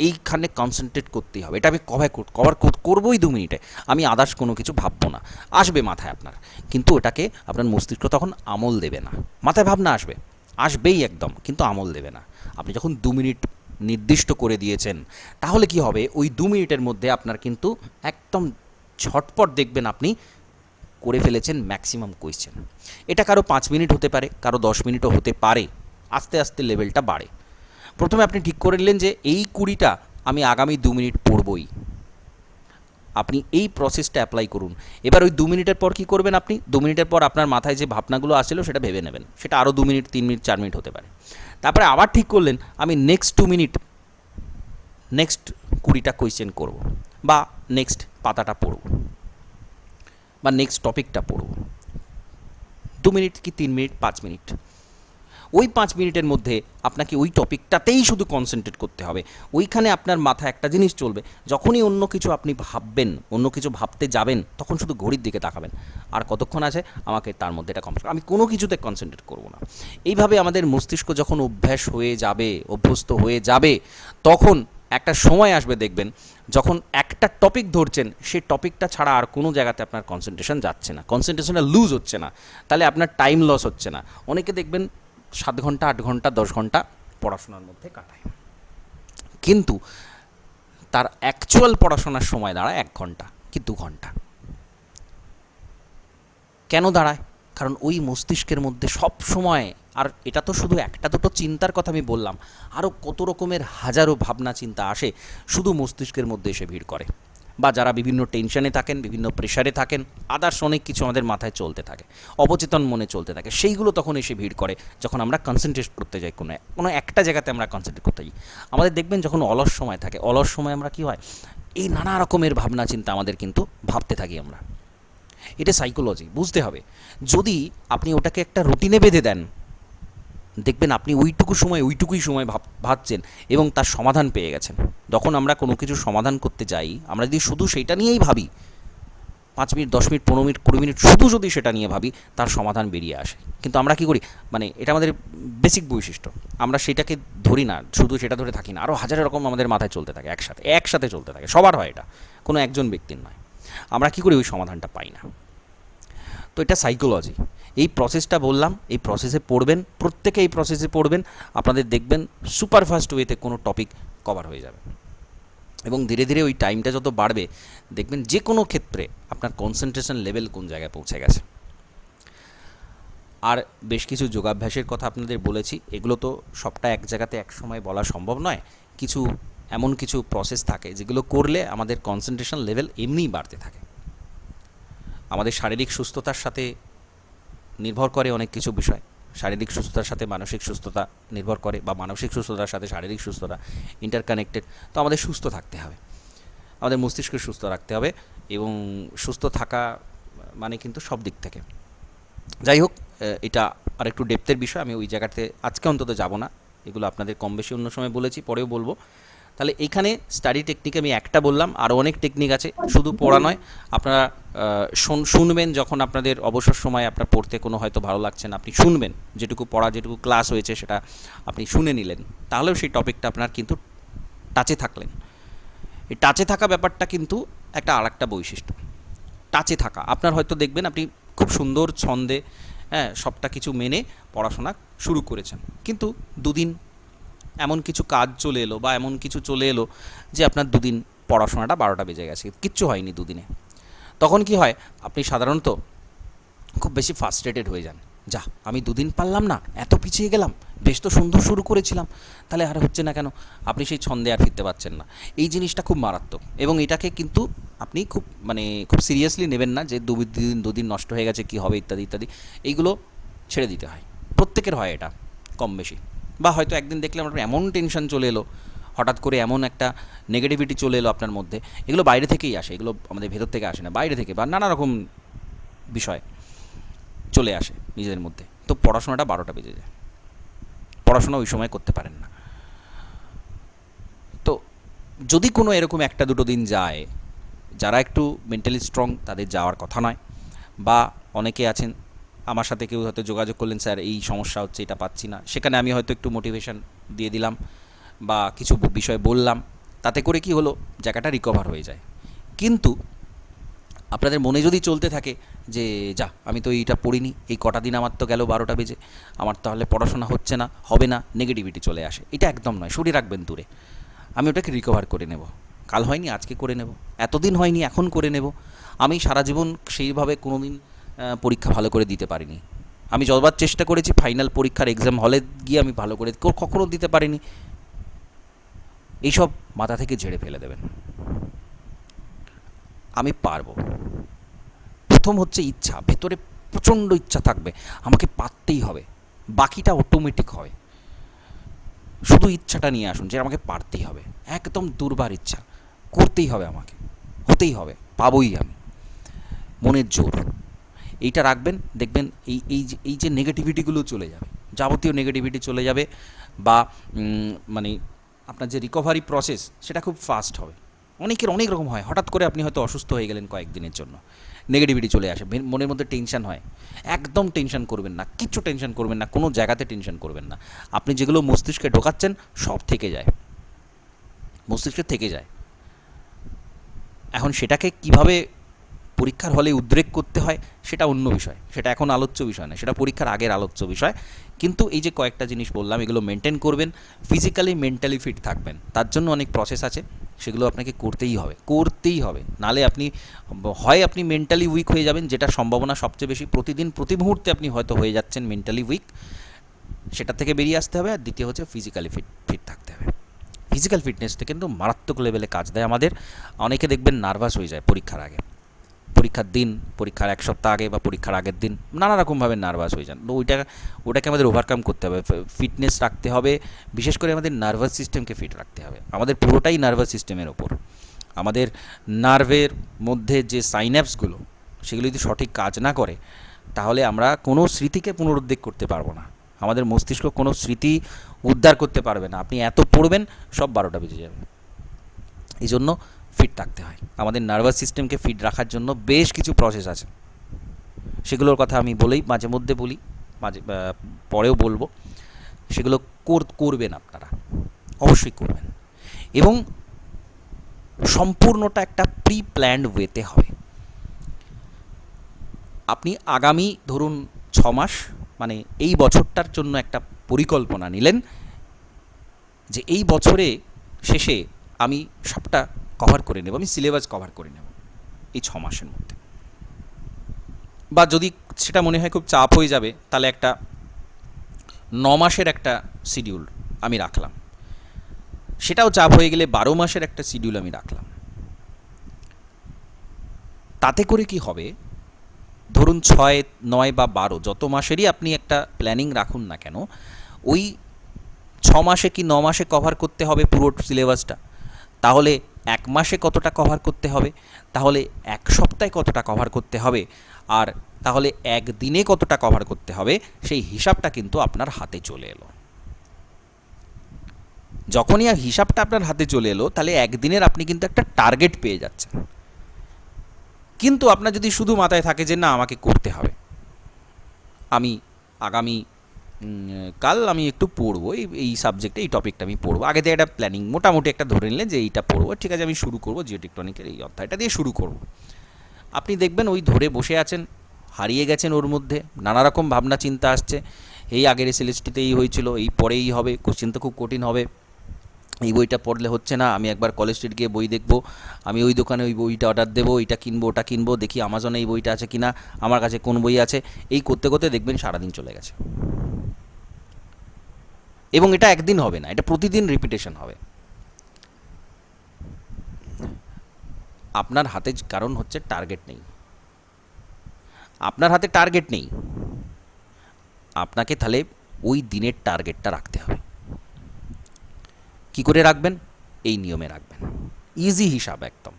এইখানে কনসেন্ট্রেট করতেই হবে, এটা আমি কভার করবোই 2 মিনিটে, আমি আদার্স কোনো কিছু ভাববো না, আসবে মাথায় আপনার, কিন্তু ওটাকে আপনার মস্তিষ্ক তখন আমল দেবে না। মাথায় ভাবনা আসবে, আসবেই একদম, কিন্তু আমল দেবে না। আপনি যখন 2 মিনিট নির্দিষ্ট করে দিয়েছেন তাহলে কি হবে, ওই 2 মিনিটের মধ্যে আপনার কিন্তু একদম ঝটপট দেখবেন আপনি করে ফেলেছেন ম্যাক্সিমাম কোয়েশ্চেন। এটা কারো 5 মিনিট হতে পারে, কারো 10 মিনিটও হতে পারে, আস্তে আস্তে লেভেলটা বাড়ে। প্রথমে আপনি ঠিক করে নিলেন যে এই 20টা আমি আগামী 2 মিনিট পড়বই, আপনি এই প্রসেসটা অ্যাপ্লাই করুন। এবার ওই 2 মিনিটের পর কি করবেন, আপনি 2 মিনিটের পর আপনার মাথায় যে ভাবনাগুলো আসছিল সেটা ভেবে নেবেন, সেটা আরও 2 মিনিট, 3 মিনিট, 4 মিনিট হতে পারে। তারপরে আবার ঠিক করলেন আমি নেক্সট 2 মিনিট নেক্সট 20টা কোয়েশ্চেন করব, বা নেক্সট পাতাটা পড়ব, বা নেক্সট টপিকটা পড়ব। 2 মিনিট কি 3 মিনিট, 5 মিনিট, ওই 5 মিনিটের মধ্যে আপনাকে ওই টপিকটাতেই শুধু কনসেন্ট্রেট করতে হবে। ওইখানে আপনার মাথায় একটা জিনিস চলবে, যখনই অন্য কিছু আপনি ভাববেন, অন্য কিছু ভাবতে যাবেন, তখন শুধু ঘড়ির দিকে তাকাবেন, আর কতক্ষণ আছে আমাকে তার মধ্যে এটা কমপ্লিট, আমি কোনো কিছুতে কনসেন্ট্রেট করব না। এইভাবে আমাদের মস্তিষ্ক যখন অভ্যস্ত হয়ে যাবে, তখন একটা সময় আসবে দেখবেন যখন একটা টপিক ধরছেন, সেই টপিকটা ছাড়া আর কোনো জায়গাতে আপনার কনসেন্ট্রেশন যাচ্ছে না, কনসেন্ট্রেশনটা লুজ হচ্ছে না, তাহলে আপনার টাইম লস হচ্ছে না। অনেকে দেখবেন 7 ঘন্টা, 8 ঘন্টা, 10 ঘন্টা পড়াশোনার মধ্যে কাটায়, কিন্তু তার অ্যাকচুয়াল পড়াশোনার সময় দাঁড়ায় 1 ঘন্টা কি 2 ঘন্টা। কেন দাঁড়ায়? কারণ ওই মস্তিষ্কের মধ্যে সব সময়, আর এটা তো শুধু একটা দুটো চিন্তার কথা আমি বললাম, আরও কত রকমের হাজারো ভাবনা চিন্তা আসে, শুধু মস্তিষ্কের মধ্যে এসে ভিড় করে। বা যারা বিভিন্ন টেনশনে থাকেন, বিভিন্ন প্রেশারে থাকেন, আদার্স অনেক কিছু আমাদের মাথায় চলতে থাকে, অবচেতন মনে চলতে থাকে, সেইগুলো তখন এসে ভিড় করে যখন আমরা কনসেন্ট্রেট করতে যাই, কোনো একটা জায়গাতে আমরা কনসেন্ট্রেট করতে যাই। আমাদের দেখবেন যখন অলস সময় থাকে, অলস সময় আমরা কী হয়, এই নানা রকমের ভাবনা চিন্তা আমাদের কিন্তু ভাবতে থাকি আমরা। এটা সাইকোলজি, বুঝতে হবে। যদি আপনি ওটাকে একটা রুটিনে বেঁধে দেন, দেখবেন আপনি ওইটুকুই সময় ভাবছেন এবং তার সমাধান পেয়ে গেছেন। যখন আমরা কোনো কিছু সমাধান করতে যাই, আমরা যদি শুধু সেটা নিয়েই ভাবি, 5 মিনিট, 10 মিনিট, 15 মিনিট, 20 মিনিট শুধু যদি সেটা নিয়ে ভাবি, তার সমাধান বেরিয়ে আসে। কিন্তু আমরা কী করি, মানে এটা আমাদের বেসিক বৈশিষ্ট্য, আমরা সেটাকে ধরি না, শুধু সেটা ধরে থাকি না, আরও হাজার রকম আমাদের মাথায় চলতে থাকে, একসাথে চলতে থাকে, সবার হয় এটা, কোনো একজন ব্যক্তির নয়। আমরা কী করি, ওই সমাধানটা পাই না। তো এটা সাইকোলজি। এই প্রসেসটা বললাম, এই প্রসেসে পড়বেন, প্রত্যেকে এই প্রসেসে পড়বেন, আপনাদের দেখবেন সুপার ফাস্ট ওয়েতে কোনো টপিক কভার হয়ে যাবে। এবং ধীরে ধীরে ওই টাইমটা যত বাড়বে, দেখবেন যে কোনো ক্ষেত্রে আপনার কনসেন্ট্রেশন লেভেল কোন জায়গায় পৌঁছে গেছে। আর বেশ কিছু যোগাভ্যাসের কথা আপনাদের বলেছি, এগুলো তো সবটা এক জায়গাতে এক সময় বলা সম্ভব নয়। কিছু এমন কিছু প্রসেস থাকে যেগুলো করলে আমাদের কনসেন্ট্রেশন লেভেল এমনিই বাড়তে থাকে। আমাদের শারীরিক সুস্থতার সাথে নির্ভর করে অনেক কিছু বিষয়, শারীরিক সুস্থতার সাথে মানসিক সুস্থতা নির্ভর করে, বা মানসিক সুস্থতার সাথে শারীরিক সুস্থতা ইন্টারকানেক্টেড। তো আমাদের সুস্থ থাকতে হবে, আমাদের মস্তিষ্কে সুস্থ রাখতে হবে, এবং সুস্থ থাকা মানে কিন্তু সব দিক থেকে। যাই হোক, এটা আর একটু ডেপথের বিষয়, আমি ওই জায়গাতে আজকে অন্তত যাব না, এগুলো আপনাদের কম বেশি অন্য সময় বলেছি, পরেও বলবো। তাহলে এখানে স্টাডি টেকনিক আমি একটা বললাম, আরও অনেক টেকনিক আছে, শুধু পড়া নয়। আপনারা শুনবেন, যখন আপনাদের অবসর সময় আপনার পড়তে কোনো হয়তো ভালো লাগছে না, আপনি শুনবেন, যেটুকু পড়া, যেটুকু ক্লাস হয়েছে সেটা আপনি শুনে নিলেন, তাহলেও সেই টপিকটা আপনার কিন্তু টাচে থাকলেন। এই টাচে থাকা ব্যাপারটা কিন্তু একটা আরেকটা বৈশিষ্ট্য, টাচে থাকা। আপনার হয়তো দেখবেন আপনি খুব সুন্দর ছন্দে, হ্যাঁ, সবটা কিছু মেনে পড়াশোনা শুরু করেছেন, কিন্তু দুদিন এমন কিছু কাজ চলে এলো, বা এমন কিছু চলে এলো যে আপনার দুদিন পড়াশোনাটা 12টা বেজে গেছে, কিচ্ছু হয়নি দুদিনে। তখন কি হয়, আপনি সাধারণত খুব বেশি ফ্রাস্ট্রেটেড হয়ে যান। যা, আমি দুদিন পারলাম না, এত পিছিয়ে গেলাম, বেশ তো সুন্দর শুরু করেছিলাম, তাহলে আর হচ্ছে না কেন? আপনি সেই ছন্দে আর ফিরতে পারছেন না। এই জিনিসটা খুব মারাত্মক, এবং এটাকে কিন্তু আপনি খুব সিরিয়াসলি নেবেন না, যে দুদিন নষ্ট হয়ে গেছে, কী হবে, ইত্যাদি ইত্যাদি। এইগুলো ছেড়ে দিতে হয়, প্রত্যেকের হয় এটা কম বেশি। বা হয়তো একদিন দেখলাম আপনার এমন টেনশন চলে এলো, হঠাৎ করে এমন একটা নেগেটিভিটি চলে এলো আপনার মধ্যে, এগুলো বাইরে থেকেই আসে, এগুলো আমাদের ভেতর থেকে আসে না, বাইরে থেকে বা নানা রকম বিষয় চলে আসে নিজেদের মধ্যে। তো পড়াশোনাটা 12টা বেজে যায়, পড়াশোনা ওই সময় করতে পারেন না। তো যদি কোনো এরকম একটা দুটো দিন যায়, যারা একটু মেন্টালি স্ট্রং তাদের যাওয়ার কথা নয়। বা অনেকে আছেন, আমার সাথে কেউ হয়তো যোগাযোগ করলেন, স্যার এই সমস্যা হচ্ছে, এটা পাচ্ছি না, সেখানে আমি হয়তো একটু মোটিভেশন দিয়ে দিলাম বা কিছু বিষয় বললাম, তাতে করে কি হলো, জায়গাটা রিকভার হয়ে যায়। কিন্তু আপনাদের মনে যদি চলতে থাকে যে যা, আমি তো এইটা পড়িনি, এই কটা দিন আমার তো গেল 12টা বেজে, আমার তাহলে পড়াশোনা হচ্ছে না, হবে না, নেগেটিভিটি চলে আসে, এটা একদম নয়, সরিয়ে রাখবেন দূরে। আমি ওটাকে রিকভার করে নেব, কাল হয়নি আজকে করে নেব, এতদিন হয়নি এখন করে নেব। আমি সারা জীবন সেইভাবে কোনো দিন পরীক্ষা ভালো করে দিতে পারিনি, আমি যতবার চেষ্টা করেছি ফাইনাল পরীক্ষার এক্সাম হলে গিয়ে আমি ভালো করে কখনও দিতে পারিনি। এইসব মাথা থেকে ঝেড়ে ফেলে দেবেন, আমি পারবো। প্রথম হচ্ছে ইচ্ছা, ভেতরে প্রচণ্ড ইচ্ছা থাকবে, আমাকে পারতেই হবে, বাকিটা অটোমেটিক হয়। শুধু ইচ্ছাটা নিয়ে আসুন যে আমাকে পারতেই হবে, একদম দুর্বার ইচ্ছা, করতেই হবে আমাকে, হতেই হবে, পাবই আমি, মনের জোর। এইটা রাখবেন, দেখবেন এই যে নেগেটিভিটিগুলো চলে যাবে, যাবতীয় নেগেটিভিটি চলে যাবে, বা মানে আপনার যে রিকভারি প্রসেস সেটা খুব ফাস্ট হবে। অনেকের অনেক রকম হয়, হঠাৎ করে আপনি হয়তো অসুস্থ হয়ে গেলেন কয়েকদিনের জন্য, নেগেটিভিটি চলে আসে, মনের মধ্যে টেনশন হয়। একদম টেনশন করবেন না, কিচ্ছু টেনশন করবেন না, কোনো জায়গাতে টেনশন করবেন না। আপনি যেগুলো মস্তিষ্কে ঢোকাচ্ছেন সব থেকে যায়, মস্তিষ্কে থেকে যায়। এখন সেটাকে কিভাবে পরীক্ষার হলে উদ্রেক করতে হয় সেটা অন্য বিষয়, সেটা এখন আলোচ্য বিষয় না, সেটা পরীক্ষার আগের আলোচ্য বিষয়। কিন্তু এই যে কয়েকটা জিনিস বললাম, এগুলো মেনটেন করবেন, ফিজিক্যালি মেন্টালি ফিট থাকবেন, তার জন্য অনেক প্রসেস আছে, সেগুলো আপনাকে করতেই হবে। নালে আপনি আপনি মেন্টালি উইক হয়ে যাবেন, যেটা সম্ভাবনা সবচেয়ে বেশি, প্রতিদিন প্রতি মুহূর্তে আপনি হয়তো হয়ে যাচ্ছেন মেন্টালি উইক, সেটা থেকে বেরিয়ে আসতে হবে। আর দ্বিতীয় হচ্ছে ফিজিক্যালি ফিট থাকতে হবে। ফিজিক্যাল ফিটনেসটা কিন্তু মারাত্মক লেভেলে কাজ দেয় আমাদের। অনেকে দেখবেন নার্ভাস হয়ে যায় পরীক্ষার আগে, পরীক্ষার দিন, পরীক্ষার এক সপ্তাহ আগে বা পরীক্ষার আগের দিন নানা রকমভাবে নার্ভাস হয়ে যান। তো ওটাকে আমাদের ওভারকাম করতে হবে, ফিটনেস রাখতে হবে, বিশেষ করে আমাদের নার্ভাস সিস্টেমকে ফিট রাখতে হবে। আমাদের পুরোটাই নার্ভাস সিস্টেমের ওপর। আমাদের নার্ভের মধ্যে যে সাইন্যাপসগুলো, সেগুলো যদি সঠিক কাজ না করে, তাহলে আমরা কোনো স্মৃতিকে পুনরুদ্ধার করতে পারবো না। আমাদের মস্তিষ্ক কোনো স্মৃতি উদ্ধার করতে পারবে না। আপনি এত পড়বেন, সব 12টা বেজে যাবে। এই জন্য ফিট থাকতে হয়। আমাদের নার্ভাস সিস্টেমকে ফিট রাখার জন্য বেশ কিছু প্রসেস আছে, সেগুলোর কথা আমি মাঝে মধ্যে বলি, পরেও বলবো। সেগুলো করবেন আপনারা, অবশ্যই করবেন, এবং সম্পূর্ণটা একটা প্রি প্ল্যান্ড ওয়েতে হবে। আপনি আগামী ধরুন 6 মাস, মানে এই বছরটার জন্য একটা পরিকল্পনা নিলেন যে এই বছরে শেষে আমি সবটা কভার করে নেব, আমি সিলেবাস কভার করে নেব এই 6 মাসের মধ্যে। বা যদি সেটা মনে হয় খুব চাপ হয়ে যাবে, তাহলে একটা 9 মাসের একটা শিডিউল আমি রাখলাম। সেটাও চাপ হয়ে গেলে 12 মাসের একটা শিডিউল আমি রাখলাম। তাতে করে কি হবে, ধরুন 6, 9 বা 12 যত মাসেরই আপনি একটা প্ল্যানিং রাখুন না কেন, ওই 6 মাসে কি 9 মাসে কভার করতে হবে পুরো সিলেবাসটা, তাহলে 1 মাসে কতটা কভার করতে হবে, তাহলে 1 সপ্তাহে কতটা কভার করতে হবে, আর তাহলে 1 দিনে কতটা কভার করতে হবে, সেই হিসাবটা কিন্তু আপনার হাতে চলে এলো। যখনই হিসাবটা আপনার হাতে চলে এলো, তাহলে 1 দিনের আপনি কিন্তু একটা টার্গেট পেয়ে যাচ্ছেন। কিন্তু আপনার যদি শুধু মাথায় থাকে যে না আমাকে করতে হবে, আমি আগামী কাল আমি একটু পড়বো এই সাবজেক্টে, এই টপিকটা আমি পড়বো, আগে থেকে একটা প্ল্যানিং মোটামুটি একটা ধরে নিলেন যে এইটা পড়বো, ঠিক আছে আমি শুরু করবো জিওটেকটনিকের এই অধ্যায়টা দিয়ে শুরু করব। আপনি দেখবেন ওই ধরে বসে আছেন, হারিয়ে গেছেন, ওর মধ্যে নানা রকম ভাবনা চিন্তা আসছে, এই আগের এসএলএসটিতে এই হয়েছিল, এই পরেই হবে, কোশ্চেন তো খুব কঠিন হবে, এই বইটা পড়লে হচ্ছে না, আমি একবার কলেজ স্ট্রিট গিয়ে বই দেখবো, আমি ওই দোকানে ওই বইটা অর্ডার দেবো, এইটা কিনবো, ওটা কিনবো, দেখি আমাজনে এই বইটা আছে কিনা, আমার কাছে কোন বই আছে, এই করতে করতে দেখবেন সারাদিন চলে গেছে। এবং এটা একদিন হবে না, এটা প্রতিদিন রিপিটেশন হবে। আপনার হাতে কারণ হচ্ছে টার্গেট নেই, আপনার হাতে টার্গেট নেই, আপনাকে তাহলে ওই দিনের টার্গেটটা রাখতে হবে। কি করে রাখবেন? এই নিয়মে রাখবেন, ইজি হিসাব একদম।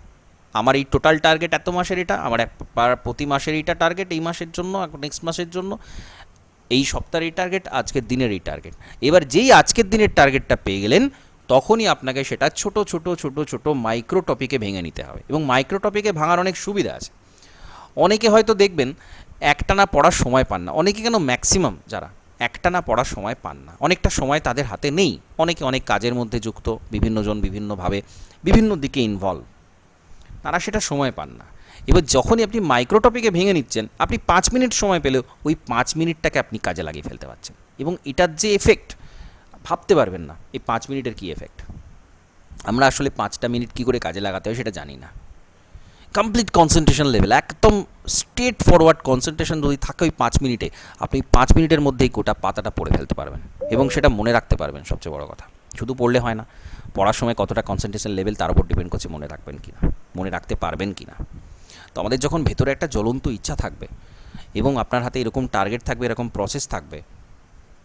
আমার এই টোটাল টার্গেট এত মাসের, এটা আমার প্রতি মাসের এইটা টার্গেট, এই মাসের জন্য, নেক্সট মাসের জন্য, এই সপ্তাহের এই টার্গেট, আজকের দিনের এই টার্গেট। এবার যেই আজকের দিনের টার্গেটটা পেয়ে গেলেন, তখনই আপনাকে সেটা ছোট ছোট ছোট ছোট মাইক্রো টপিকে ভেঙে নিতে হবে। এবং মাইক্রো টপিকে ভাঙার অনেক সুবিধা আছে। অনেকে হয়তো দেখবেন একটানা পড়ার সময় পান না, অনেকে কেন ম্যাক্সিমাম যারা একটানা পড়ার সময় পান না, অনেকটা সময় তাদের হাতে নেই, অনেকে অনেক কাজের মধ্যে যুক্ত, বিভিন্নজন বিভিন্নভাবে বিভিন্ন দিকে ইনভলভ, তারা সেটা সময় পান না। এবার যখনই আপনি মাইক্রো টপিকে ভেঙে নিচ্ছেন, আপনি 5 মিনিট সময় পেলেও ওই 5 মিনিটটাকে আপনি কাজে লাগিয়ে ফেলতে পারছেন, এবং এটার যে এফেক্ট ভাবতে পারবেন না। এই 5 মিনিটের কী এফেক্ট, আমরা আসলে 5টা মিনিট কী করে কাজে লাগাতে হয় সেটা জানি না। কমপ্লিট কনসেন্ট্রেশন লেভেল, একদম স্ট্রেট ফরওয়ার্ড কনসেন্ট্রেশন যদি থাকে ওই 5 মিনিটে, আপনি 5 মিনিটের মধ্যেই গোটা পাতাটা পড়ে ফেলতে পারবেন, এবং সেটা মনে রাখতে পারবেন। সবচেয়ে বড় কথা, শুধু পড়লে হয় না, পড়ার সময় কতটা কনসেন্ট্রেশন লেভেল তার উপর ডিপেন্ড করছে মনে রাখবেন কি না, মনে রাখতে পারবেন কি না। তো আমাদের যখন ভেতরে একটা জ্বলন্ত ইচ্ছা থাকবে, এবং আপনার হাতে এরকম টার্গেট থাকবে, এরকম প্রসেস থাকবে,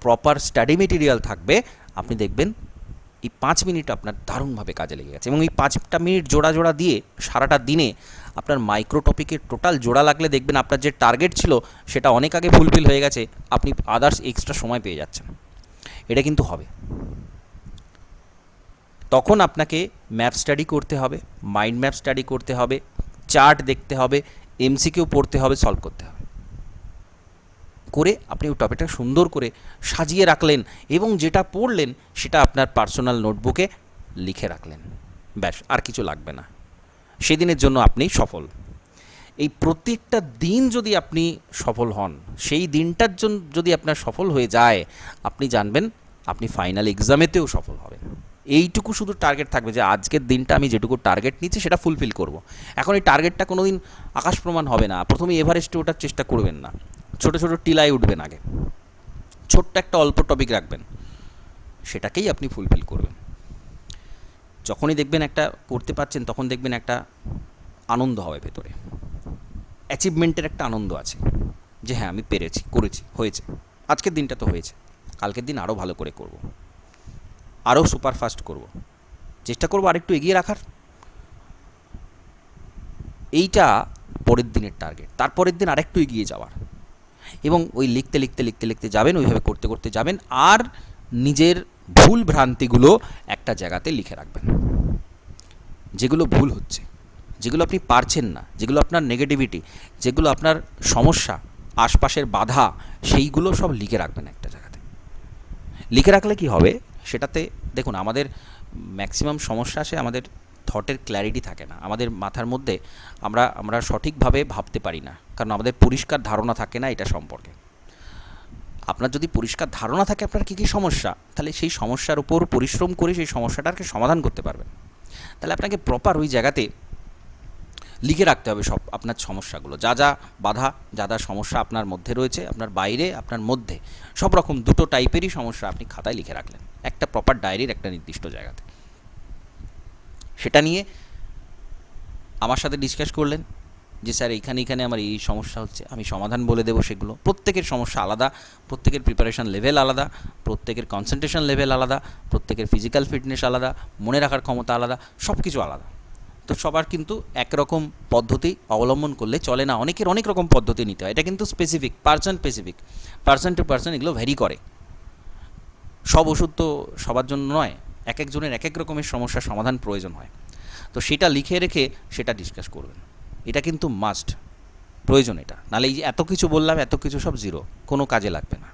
প্রপার স্টাডি মেটেরিয়াল থাকবে, আপনি দেখবেন এই 5 মিনিট আপনার দারুণভাবে কাজে লেগে গেছে। এবং এই 5টা মিনিট জোড়া জোড়া দিয়ে সারাটা দিনে আপনার মাইক্রো টপিকের টোটাল জোড়া লাগলে দেখবেন আপনার যে টার্গেট ছিল সেটা অনেক আগে ফুলফিল হয়ে গেছে, আপনি আদার্স এক্সট্রা সময় পেয়ে যাচ্ছেন। এটা কিন্তু হবে। তখন আপনাকে ম্যাপ স্টাডি করতে হবে, মাইন্ড ম্যাপ স্টাডি করতে হবে, চার্ট দেখতে হবে, এমসিকিউ পড়তে হবে, সলভ করতে হবে, করে আপনি ওই টপিকটা সুন্দর করে সাজিয়ে রাখলেন, এবং যেটা পড়লেন সেটা আপনার পার্সোনাল নোটবুকে লিখে রাখলেন, ব্যাস, আর কিছু লাগবে না। সেদিনের জন্য আপনি সফল। এই প্রত্যেকটা দিন যদি আপনি সফল হন, সেই দিনটার জন্য যদি আপনার সফল হয়ে যায়, আপনি জানবেন আপনি ফাইনাল এক্সামেতেও সফল হবেন। এইটুকু শুধু টার্গেট থাকবে যে আজকের দিনটা আমি যেটুকু টার্গেট নিচ্ছি সেটা ফুলফিল করব। এখন এই টার্গেটটা কোনো দিন আকাশ প্রমাণ হবে না, প্রথমে এভারেস্টে ওঠার চেষ্টা করবেন না, ছোটো ছোটো টিলায় উঠবেন, আগে ছোট্ট একটা অল্প টপিক রাখবেন, সেটাকেই আপনি ফুলফিল করবেন। যখনই দেখবেন একটা করতে পারছেন, তখন দেখবেন একটা আনন্দ হবে ভেতরে, অ্যাচিভমেন্টের একটা আনন্দ আছে যে হ্যাঁ আমি পেরেছি, করেছি, হয়েছে, আজকের দিনটা তো হয়েছে, কালকের দিন আরও ভালো করে করব, আরও সুপারফাস্ট করব, চেষ্টা করব আরেকটু এগিয়ে রাখার। এইটা পরের দিনের টার্গেট, তারপরের দিন আরেকটু এগিয়ে যাওয়ার। এবং ওই লিখতে লিখতে লিখতে লিখতে যাবেন, ওইভাবে করতে করতে যাবেন, আর নিজের ভুল ভ্রান্তিগুলো একটা জায়গাতে লিখে রাখবেন। যেগুলো ভুল হচ্ছে, যেগুলো আপনি পারছেন না, যেগুলো আপনার নেগেটিভিটি, যেগুলো আপনার সমস্যা, আশপাশের বাধা, সেইগুলো সব লিখে রাখবেন একটা জায়গাতে। লিখে রাখলে কি হবে, সেটাতে দেখুন আমাদের ম্যাক্সিমাম সমস্যা আসে আমাদের থটের ক্ল্যারিটি থাকে না, আমাদের মাথার মধ্যে আমরা সঠিকভাবে ভাবতে পারি না, কারণ আমাদের পরিষ্কার ধারণা থাকে না এটা সম্পর্কে। আপনার যদি পরিষ্কার ধারণা থাকে আপনার কী কী সমস্যা, তাহলে সেই সমস্যার উপর পরিশ্রম করে সেই সমস্যাটাকে সমাধান করতে পারবেন। তাহলে আপনাকে প্রপার ওই জায়গাতে লিখে রাখতে হবে সব আপনার সমস্যাগুলো, যা যা বাধা, যা যা সমস্যা আপনার মধ্যে রয়েছে, আপনার বাইরে, আপনার মধ্যে, সব রকম দুটো টাইপেরই সমস্যা আপনি খাতায় লিখে রাখলেন একটা প্রপার ডায়েরির একটা নির্দিষ্ট জায়গাতে। সেটা নিয়ে আমার সাথে ডিসকাস করলেন যে স্যার এইখানে আমার এই সমস্যা হচ্ছে, আমি সমাধান বলে দেবো সেগুলো। প্রত্যেকের সমস্যা আলাদা, প্রত্যেকের প্রিপারেশন লেভেল আলাদা, প্রত্যেকের কনসেন্ট্রেশন লেভেল আলাদা, প্রত্যেকের ফিজিক্যাল ফিটনেস আলাদা, মনে রাখার ক্ষমতা আলাদা, সব কিছু আলাদা। তো সবার কিন্তু একরকম পদ্ধতি অবলম্বন করলে চলে না, অনেকের অনেক রকম পদ্ধতি নিতে হয়। এটা কিন্তু specific, specific, person to person এগুলো ভ্যারি করে। সব ওষুধ তো সবার জন্য নয়, এক একজনের এক এক রকমের সমস্যার সমাধান প্রয়োজন হয়। তো সেটা লিখে রেখে সেটা ডিসকাস করবেন, এটা কিন্তু মাস্ট, প্রয়োজন এটা। নাহলে এই যে এত কিছু বললাম, এত কিছু সব জিরো, কোনো কাজে লাগবে না।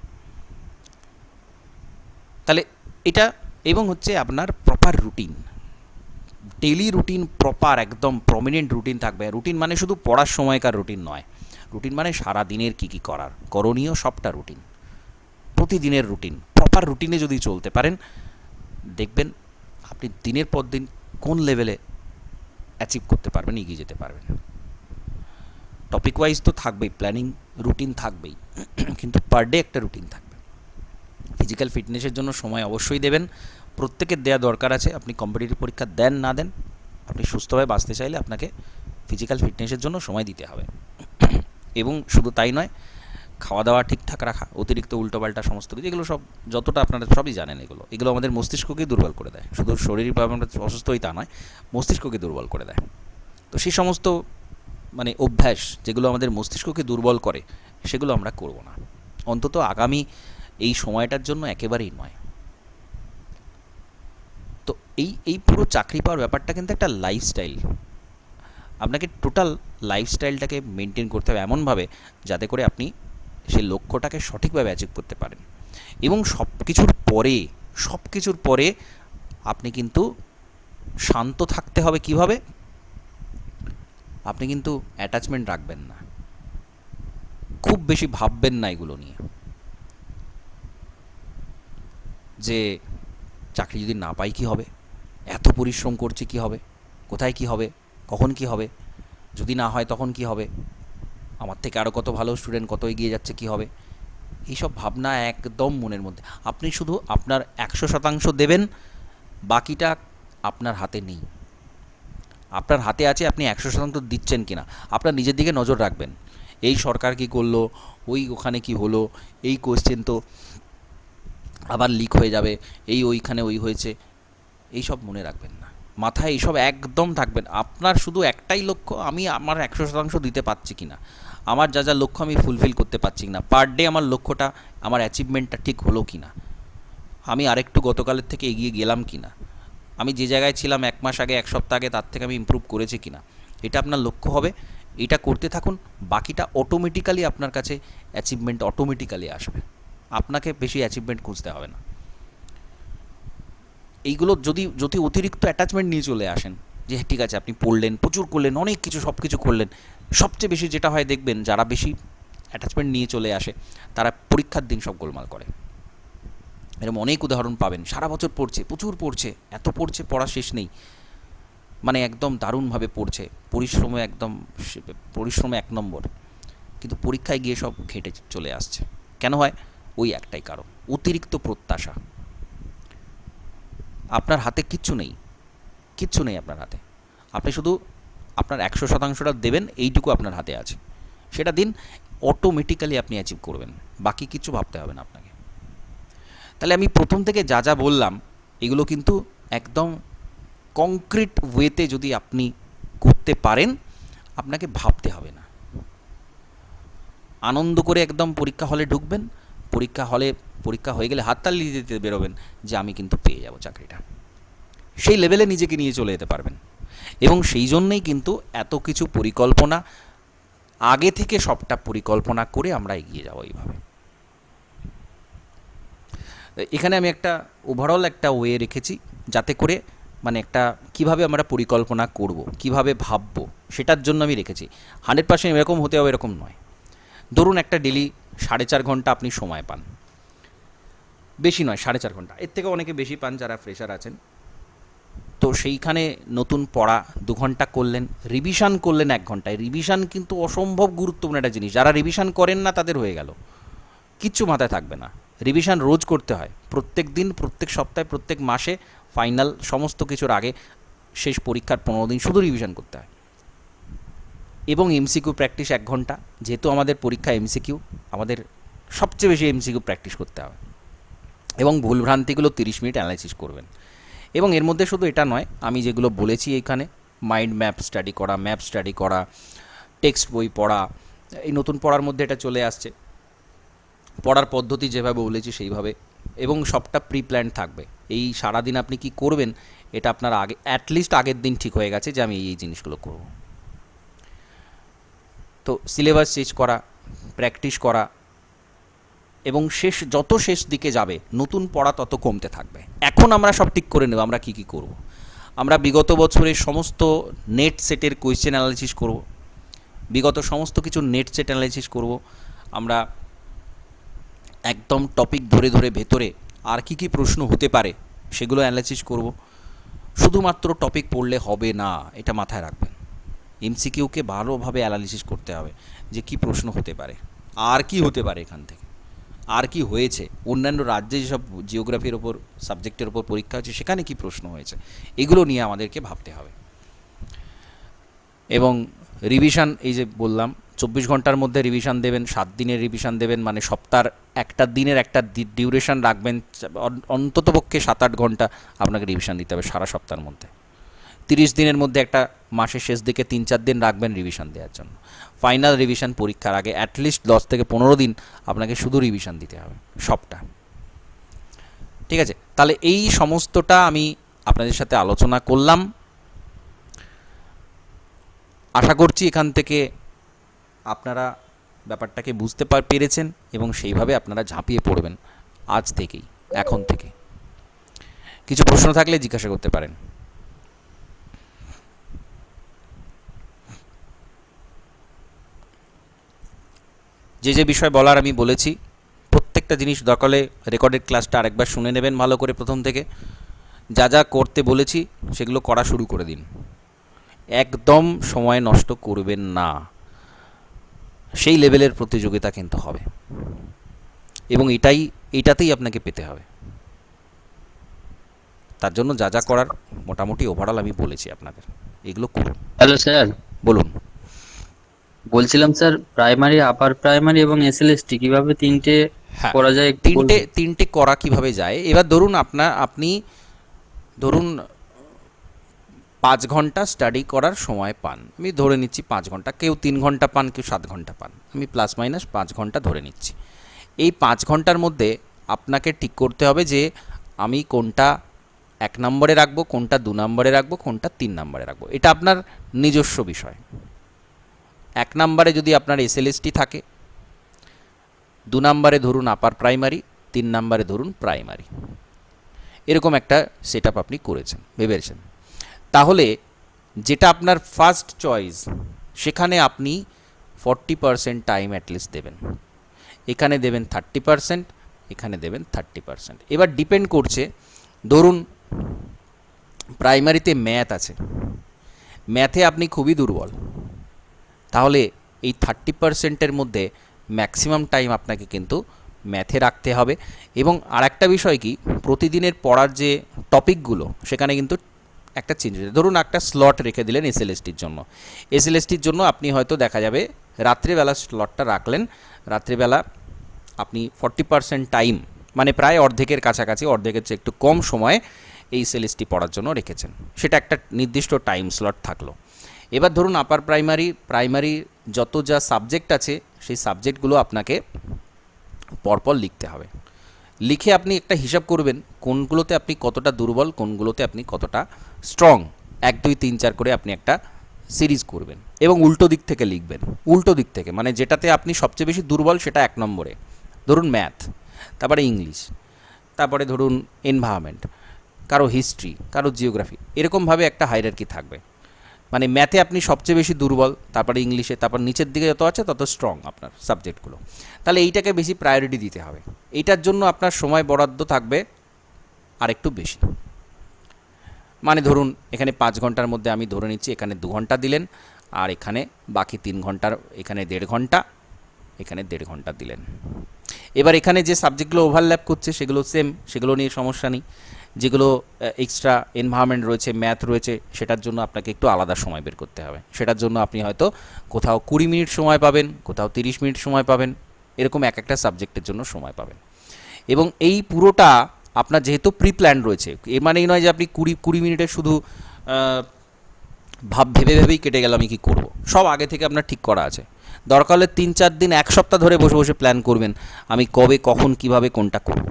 তাহলে এটা, এবং হচ্ছে আপনার proper routine, daily routine, proper একদম প্রমিনেন্ট রুটিন থাকবে। রুটিন মানে শুধু পড়ার সময়কার রুটিন নয়, রুটিন মানে সারা দিনের কী কী করার, করণীয় সবটা রুটিন, প্রতিদিনের রুটিন। প্রপার রুটিনে যদি চলতে পারেন, দেখবেন আপনি দিনের পর দিন কোন লেভেলে অ্যাচিভ করতে পারবেন, এগিয়ে যেতে পারবেন। টপিক ওয়াইজ তো থাকবেই, প্ল্যানিং রুটিন থাকবেই, কিন্তু পার ডে একটা রুটিন থাকবে। ফিজিক্যাল ফিটনেসের জন্য সময় অবশ্যই দেবেন, প্রত্যেকের দেওয়া দরকার আছে। আপনি কম্পিটিটিভ পরীক্ষা দেন না দেন, আপনি সুস্থভাবে বাঁচতে চাইলে আপনাকে ফিজিক্যাল ফিটনেসের জন্য সময় দিতে হবে। এবং শুধু তাই নয়, খাওয়া দাওয়া ঠিকঠাক রাখা, অতিরিক্ত উল্টোপাল্টা সমস্ত কিছু, এগুলো সব যতটা আপনারা সবই জানেন, এগুলো আমাদের মস্তিষ্ককেই দুর্বল করে দেয়। শুধু শরীরভাবে আমরা অসুস্থই তা নয়, মস্তিষ্ককে দুর্বল করে দেয়। তো সেই সমস্ত মানে অভ্যাস যেগুলো আমাদের মস্তিষ্ককে দুর্বল করে, সেগুলো আমরা করব না, অন্তত আগামী এই সময়টার জন্য একেবারেই নয়। তো এই পুরো চাকরি পাওয়ার ব্যাপারটা কিন্তু একটা লাইফস্টাইল। আপনাকে টোটাল লাইফস্টাইলটাকে মেনটেন করতে হবে এমনভাবে যাতে করে আপনি সেই লক্ষ্যটাকে সঠিকভাবে অ্যাচিভ করতে পারেন। এবং সব কিছুর পরে আপনি কিন্তু শান্ত থাকতে হবে। কিভাবে? আপনি কিন্তু অ্যাটাচমেন্ট রাখবেন না, খুব বেশি ভাববেন না এগুলো নিয়ে, যে চাকরি যদি না পাই কী হবে, এত পরিশ্রম করছি কী হবে, কোথায় কী হবে, কখন কী হবে, যদি না হয় তখন কী হবে, আমার থেকে আরও কত ভালো স্টুডেন্ট কত এগিয়ে যাচ্ছে কী হবে, এইসব ভাবনা একদম মনের মধ্যে। আপনি শুধু আপনার 100% দেবেন, বাকিটা আপনার হাতে নেই। আপনার হাতে আছে আপনি 100% দিচ্ছেন কিনা। আপনার নিজের দিকে নজর রাখবেন, এই সরকার কি করলো, ওখানে কি হলো, এই কোয়েশ্চেন তো আবার লিক হয়ে যাবে, ওইখানে হয়েছে, এইসব মনে রাখবেন না, মাথায় এইসব একদম থাকবেন। আপনার শুধু একটাই লক্ষ্য, আমি আমার 100% দিতে পারছি কিনা, আমার যা যা লক্ষ্য আমি ফুলফিল করতে পারছি কিনা, পার ডে আমার লক্ষ্যটা, আমার অ্যাচিভমেন্টটা ঠিক হলো কিনা, আমি আরেকটু গতকালের থেকে এগিয়ে গেলাম কিনা, আমি যে জায়গায় ছিলাম 1 মাস আগে, 1 সপ্তাহ আগে, তার থেকে আমি ইমপ্রুভ করেছি কিনা, এটা আপনার লক্ষ্য হবে। এটা করতে থাকুন, বাকিটা অটোমেটিক্যালি আপনার কাছে অ্যাচিভমেন্ট অটোমেটিক্যালি আসবে, আপনাকে বেশি অ্যাচিভমেন্ট খুঁজতে হবে না। এইগুলো যদি অতিরিক্ত অ্যাটাচমেন্ট নিয়ে চলে আসেন, যে ঠিক আছে আপনি পড়লেন, প্রচুর করলেন, অনেক কিছু সব কিছু করলেন, সবচেয়ে বেশি যেটা হয় দেখবেন, যারা বেশি অ্যাটাচমেন্ট নিয়ে চলে আসে তারা পরীক্ষার দিন সব গোলমাল করে। এরকম অনেক উদাহরণ পাবেন, সারা বছর পড়ছে, প্রচুর পড়ছে, এত পড়ছে, পড়া শেষ নেই, মানে একদম দারুণভাবে পড়ছে, পরিশ্রমে 1 নম্বর, কিন্তু পরীক্ষায় গিয়ে সব ঘেঁটে চলে আসছে। কেন হয়? ওই একটাই কারণ, অতিরিক্ত প্রত্যাশা। আপনার হাতে কিচ্ছু নেই আপনার হাতে, আপনি শুধু আপনার 100%টা দেবেন, এইটুকু আপনার হাতে আছে, সেটা দিন, অটোমেটিক্যালি আপনি অ্যাচিভ করবেন, বাকি কিছু ভাবতে হবে না আপনাকে। তাহলে আমি প্রথম থেকে যা যা বললাম, এগুলো কিন্তু একদম কংক্রিট ওয়েতে যদি আপনি করতে পারেন, আপনাকে ভাবতে হবে না। আনন্দ করে একদম পরীক্ষা হলে ঢুকবেন, পরীক্ষা হয়ে গেলে হাততালি দিতে বেরোবেন যে আমি কিন্তু পেয়ে যাব চাকরিটা। সেই লেভেলে নিজেকে নিয়ে চলে যেতে পারবেন। এবং সেই জন্যই কিন্তু এত কিছু পরিকল্পনা, আগে থেকে সবটা পরিকল্পনা করে আমরা এগিয়ে যাব এইভাবে। এখানে আমি একটা ওভারঅল একটা ওয়ে রেখেছি, যাতে করে মানে একটা কিভাবে আমরা পরিকল্পনা করব, কিভাবে ভাববো, সেটার জন্য আমি রেখেছি। 100% এরকম হতে হবে এরকম নয়। ধরুন একটা ডেলি 4.5 ঘন্টা আপনি সময় পান, বেশি নয় 4.5 ঘন্টা, এর থেকে অনেকে বেশি পান যারা ফ্রেশার আছেন। তো সেইখানে নতুন পড়া 2 ঘন্টা করলেন, রিভিশন করলেন 1 ঘন্টায়। রিভিশন কিন্তু অসম্ভব গুরুত্বপূর্ণ একটা জিনিস। যারা রিভিশন করেন না তাদের হয়ে গেল, কিচ্ছু মাথায় থাকবে না। রিভিশন রোজ করতে হয়, প্রত্যেক দিন, প্রত্যেক সপ্তাহে, প্রত্যেক মাসে, ফাইনাল সমস্ত কিছুর আগে, শেষ পরীক্ষার 15 দিন শুধু রিভিশন করতে হয়। এবং এমসিকিউ প্র্যাকটিস 1 ঘন্টা, যেহেতু আমাদের পরীক্ষা এমসিকিউ, আমাদের সবচেয়ে বেশি এমসিকিউ প্র্যাকটিস করতে হবে। এবং ভুলভ্রান্তিগুলো 30 মিনিট অ্যানালাইসিস করবেন। এবং এর মধ্যে শুধু এটা নয়, আমি যেগুলো বলেছি এখানে, মাইন্ড ম্যাপ স্টাডি করা, ম্যাপ স্টাডি করা, টেক্সট বই পড়া, এই নতুন পড়ার মধ্যে এটা চলে আসছে। পড়ার পদ্ধতি যেভাবে বলেছি সেইভাবে, এবং সবটা প্রি প্ল্যান থাকবে। এই সারাদিন আপনি কি করবেন এটা আপনার আগে, অ্যাটলিস্ট আগের দিন ঠিক হয়ে গেছে যে আমি এই জিনিসগুলো করব। তো সিলেবাস চেঞ্জ করা, প্র্যাকটিস করা, এবং যত শেষ দিকে যাবে নতুন পড়া তত কমতে থাকবে। এখন আমরা সব ঠিক করে নেব আমরা কি কি করব। আমরা বিগত বছরের সমস্ত নেট সেটের কোয়েশ্চেন অ্যানালাইসিস করব, বিগত সমস্ত কিছু নেট সেট অ্যানালাইসিস করব। আমরা একদম টপিক ধরে ধরে ভেতরে আর কি কি প্রশ্ন হতে পারে সেগুলো অ্যানালাইসিস করব। শুধুমাত্র টপিক পড়লে হবে না, এটা মাথায় রাখবেন। এমসিকিউকে ভালোভাবে অ্যানালিসিস করতে হবে যে কি প্রশ্ন হতে পারে, আর কি হতে পারে এখান থেকে, আর কি হয়েছে, অন্যান্য রাজ্যে যেসব জিওগ্রাফির ওপর সাবজেক্টের ওপর পরীক্ষা হচ্ছে সেখানে কি প্রশ্ন হয়েছে, এগুলো নিয়ে আমাদেরকে ভাবতে হবে। এবং রিভিশন, এই যে বললাম 24 ঘন্টার মধ্যে রিভিশন দেবেন, 7 দিনের রিভিশন দেবেন, মানে সপ্তাহের একটা দিনের একটা ডিউরেশন রাখবেন, অন্ততপক্ষে 7-8 ঘন্টা আপনাকে রিভিশন দিতে হবে সারা সপ্তাহের মধ্যে। 30 দিনের মধ্যে একটা মাসের শেষ দিকে 3-4 দিন রাখবেন রিভিশন দেওয়ার জন্য। ফাইনাল রিভিশন পরীক্ষার আগে অ্যাটলিস্ট 10 থেকে 15 দিন আপনাকে শুধু রিভিশন দিতে হবে সবটা। ঠিক আছে, তাহলে এই সমস্তটা আমি আপনাদের সাথে আলোচনা করলাম। আশা করছি এখান থেকে আপনারা ব্যাপারটাকে বুঝতে পেরেছেন এবং সেইভাবে আপনারা ঝাঁপিয়ে পড়বেন আজ থেকেই, এখন থেকে। কিছু প্রশ্ন থাকলে জিজ্ঞাসা করতে পারেন। যে যে বিষয় বলার আমি বলেছি, প্রত্যেকটা জিনিস দরকার হলে রেকর্ডেড ক্লাসটা আরেকবার শুনে নেবেন ভালো করে প্রথম থেকে। যা যা করতে বলেছি সেগুলো করা শুরু করে দিন, একদম সময় নষ্ট করবেন না। সেই লেভেলের প্রতিযোগিতা কিন্তু হবে, এবং এইটাতেই আপনাকে পেতে হবে। তার জন্য যা যা করার মোটামুটি ওভারঅল আমি বলেছি আপনাদের, এগুলো করুন। হ্যালো স্যার, বলুন। বলছিলাম স্যার প্রাইমারি, আপার প্রাইমারি এবং এসএলএসটি কিভাবে তিনটে হ্যাঁ, করা যায় একটু বলবেন? তিনটে করা কিভাবে যায়। এবার ধরুন আপনি ধরুন 5 ঘন্টা স্টাডি করার সময় পান, আমি ধরে নিচ্ছি 5 ঘন্টা, কেউ 3 ঘন্টা পান, কেউ 7 ঘন্টা পান, আমি প্লাস মাইনাস 5 ঘন্টা ধরে নিচ্ছি। এই 5 ঘন্টার মধ্যে আপনাকে ঠিক করতে হবে যে আমি কোনটা 1 নম্বরে রাখবো, কোনটা 2 নম্বরে রাখবো, কোনটা 3 নম্বরে রাখবো। এটা আপনার নিজস্ব বিষয়। 1 নম্বরে যদি আপনার এসএলএসটি থাকে, 2 নম্বরে ধরুন আপার প্রাইমারি, 3 নম্বরে ধরুন প্রাইমারি, এরকম একটা সেট আপ আপনি করেছেন, ভেবেছেন। তাহলে যেটা আপনার ফার্স্ট চয়েস সেখানে আপনি 40% টাইম অ্যাটলিস্ট দেবেন, এখানে দেবেন 30%, এখানে দেবেন 30%। এবার ডিপেন্ড করছে, ধরুন প্রাইমারিতে ম্যাথ আছে, ম্যাথে আপনি খুবই দুর্বল, তাহলে এই 30%-এর মধ্যে ম্যাক্সিমাম টাইম আপনাকে কিন্তু ম্যাথে রাখতে হবে। এবং আর একটা বিষয় কি, প্রতিদিনের পড়ার যে টপিকগুলো সেখানে কিন্তু একটা চেঞ্জ হয়েছে। ধরুন একটা স্লট রেখে দিলেন এসএলএসটির জন্য, এসএলএসটির জন্য আপনি হয়তো দেখা যাবে রাত্রিবেলা স্লটটা রাখলেন, রাত্রিবেলা আপনি 40% টাইম, মানে প্রায় অর্ধেকের কাছাকাছি, অর্ধেকের চেয়ে একটু কম সময়ে এই এসএলএসটি পড়ার জন্য রেখেছেন, সেটা একটা নির্দিষ্ট টাইম স্লট থাকলো। এবার ধরুন আপার প্রাইমারি যত যা সাবজেক্ট আছে সেই সাবজেক্টগুলো আপনাকে পরপর লিখতে হবে। লিখে আপনি একটা হিসাব করবেন কোনগুলোতে আপনি কতটা দুর্বল, কোনগুলোতে আপনি কতটা স্ট্রং। 1 2 3 4 করে আপনি একটা সিরিজ করবেন এবং উল্টো দিক থেকে লিখবেন। উল্টো দিক থেকে মানে যেটাতে আপনি সবচেয়ে বেশি দুর্বল সেটা 1 নম্বরে, ধরুন ম্যাথ, তারপরে ইংলিশ, তারপরে ধরুন এনভায়রনমেন্ট, কারো হিস্ট্রি, কারো জিওগ্রাফি, এরকমভাবে একটা হায়ারার্কি থাকবে। মানে ম্যাথে আপনি সবচেয়ে বেশি দুর্বল, তারপরে ইংলিশে, তারপর নিচের দিকে যত আছে তত স্ট্রং আপনার সাবজেক্টগুলো। তাহলে এইটাকে বেশি প্রায়োরিটি দিতে হবে। এইটার জন্য আপনার সময় বরাদ্দ থাকবে আরেকটু বেশি। মানে ধরুন এখানে 5 ঘন্টার মধ্যে আমি ধরে নিচ্ছি এখানে 2 ঘন্টা দিলেন, আর এখানে বাকি 3 ঘন্টার, এখানে 1.5 ঘন্টা, এখানে 1.5 ঘন্টা দিলেন। এবার এখানে যে সাবজেক্টগুলো ওভারল্যাপ করছে সেগুলো সেম, সেগুলো নিয়ে সমস্যা নেই। যেগুলো এক্সট্রা এনভায়রনমেন্ট রয়েছে, ম্যাথ রয়েছে, সেটার জন্য আপনাকে একটু আলাদা সময় বের করতে হবে। সেটার জন্য আপনি হয়তো কোথাও 20 মিনিট সময় পাবেন, কোথাও 30 মিনিট সময় পাবেন, এরকম এক একটা সাবজেক্টের জন্য সময় পাবেন। এবং এই পুরোটা আপনার যেহেতু প্রি প্ল্যান রয়েছে, এর মানেই নয় যে আপনি 20 মিনিটে শুধু ভেবে ভেবেই কেটে গেল আমি কী করব। সব আগে থেকে আপনার ঠিক করা আছে। দরকার হলে 3-4 দিন, 1 সপ্তাহ ধরে বসে বসে প্ল্যান করবেন আমি কবে, কখন, কিভাবে কোনটা করব।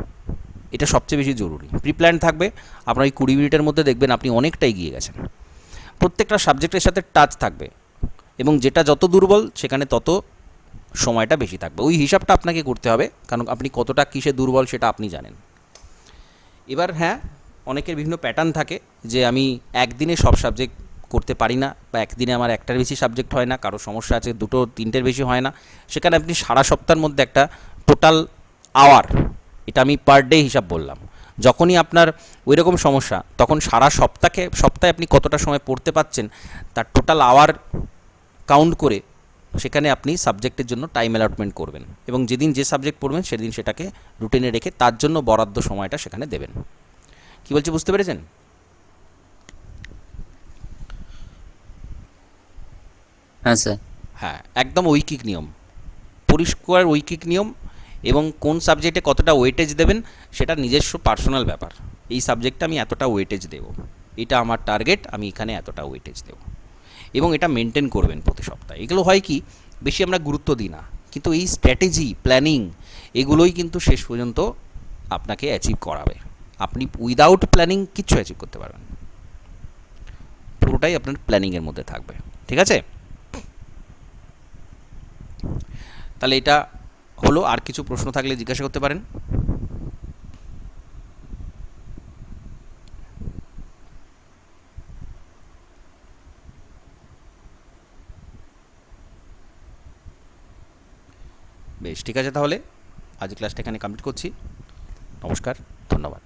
এটা সবচেয়ে বেশি জরুরি। প্রি প্ল্যান থাকবে, আপনার এই 20 মিনিটের মধ্যে দেখবেন আপনি অনেকটা এগিয়ে গেছেন। প্রত্যেকটা সাবজেক্টের সাথে টাচ থাকবে এবং যেটা যত দুর্বল সেখানে তত সময়টা বেশি থাকবে। ওই হিসাবটা আপনাকে করতে হবে, কারণ আপনি কতটা কিসে দুর্বল সেটা আপনি জানেন। এবার হ্যাঁ, অনেকের বিভিন্ন প্যাটার্ন থাকে যে আমি একদিনে সব সাবজেক্ট করতে পারি না, বা একদিনে আমার একটার বেশি সাবজেক্ট হয় না, কারো সমস্যা আছে 2-3টের বেশি হয় না। সেখানে আপনি সারা সপ্তাহের মধ্যে একটা টোটাল আওয়ার, এটা আমি পার ডে হিসাব বললাম, যখনই আপনার ওই রকম সমস্যা তখন সারা সপ্তাহে আপনি কতটা সময় পড়তে পাচ্ছেন তার টোটাল আওয়ার কাউন্ট করে সেখানে আপনি সাবজেক্টের জন্য টাইম অ্যালটমেন্ট করবেন এবং যেদিন যে সাবজেক্ট পড়বেন সেদিন সেটাকে রুটিনে রেখে তার জন্য বরাদ্দ সময়টা সেখানে দেবেন। কি বলছি বুঝতে পেরেছেন? হ্যাঁ স্যার। হ্যাঁ, একদম ঐকিক নিয়ম, পরিষ্কার ঐকিক নিয়ম। এবং কোন সাবজেক্টে কতটা ওয়েটেজ দেবেন সেটা নিজস্ব পার্সোনাল ব্যাপার। এই সাবজেক্টে আমি এতটা ওয়েটেজ দেব, এটা আমার টার্গেট, আমি এখানে এতটা ওয়েটেজ দেব, এবং এটা মেনটেন করবেন প্রতি সপ্তাহে। এগুলো হয় কি, বেশি আমরা গুরুত্ব দিই না, কিন্তু এই স্ট্র্যাটেজি, প্ল্যানিং, এগুলোই কিন্তু শেষ পর্যন্ত আপনাকে অ্যাচিভ করাবে। আপনি উইদাউট প্ল্যানিং কিচ্ছু অ্যাচিভ করতে পারবেন, পুরোটাই আপনার প্ল্যানিংয়ের মধ্যে থাকবে। ঠিক আছে? তাহলে এটা হলো। আর কিছু প্রশ্ন থাকলে জিজ্ঞাসা করতে পারেন। বেশ, ঠিক আছে, তাহলে আজ ক্লাসটা এখানে কমপ্লিট করছি। নমস্কার, ধন্যবাদ।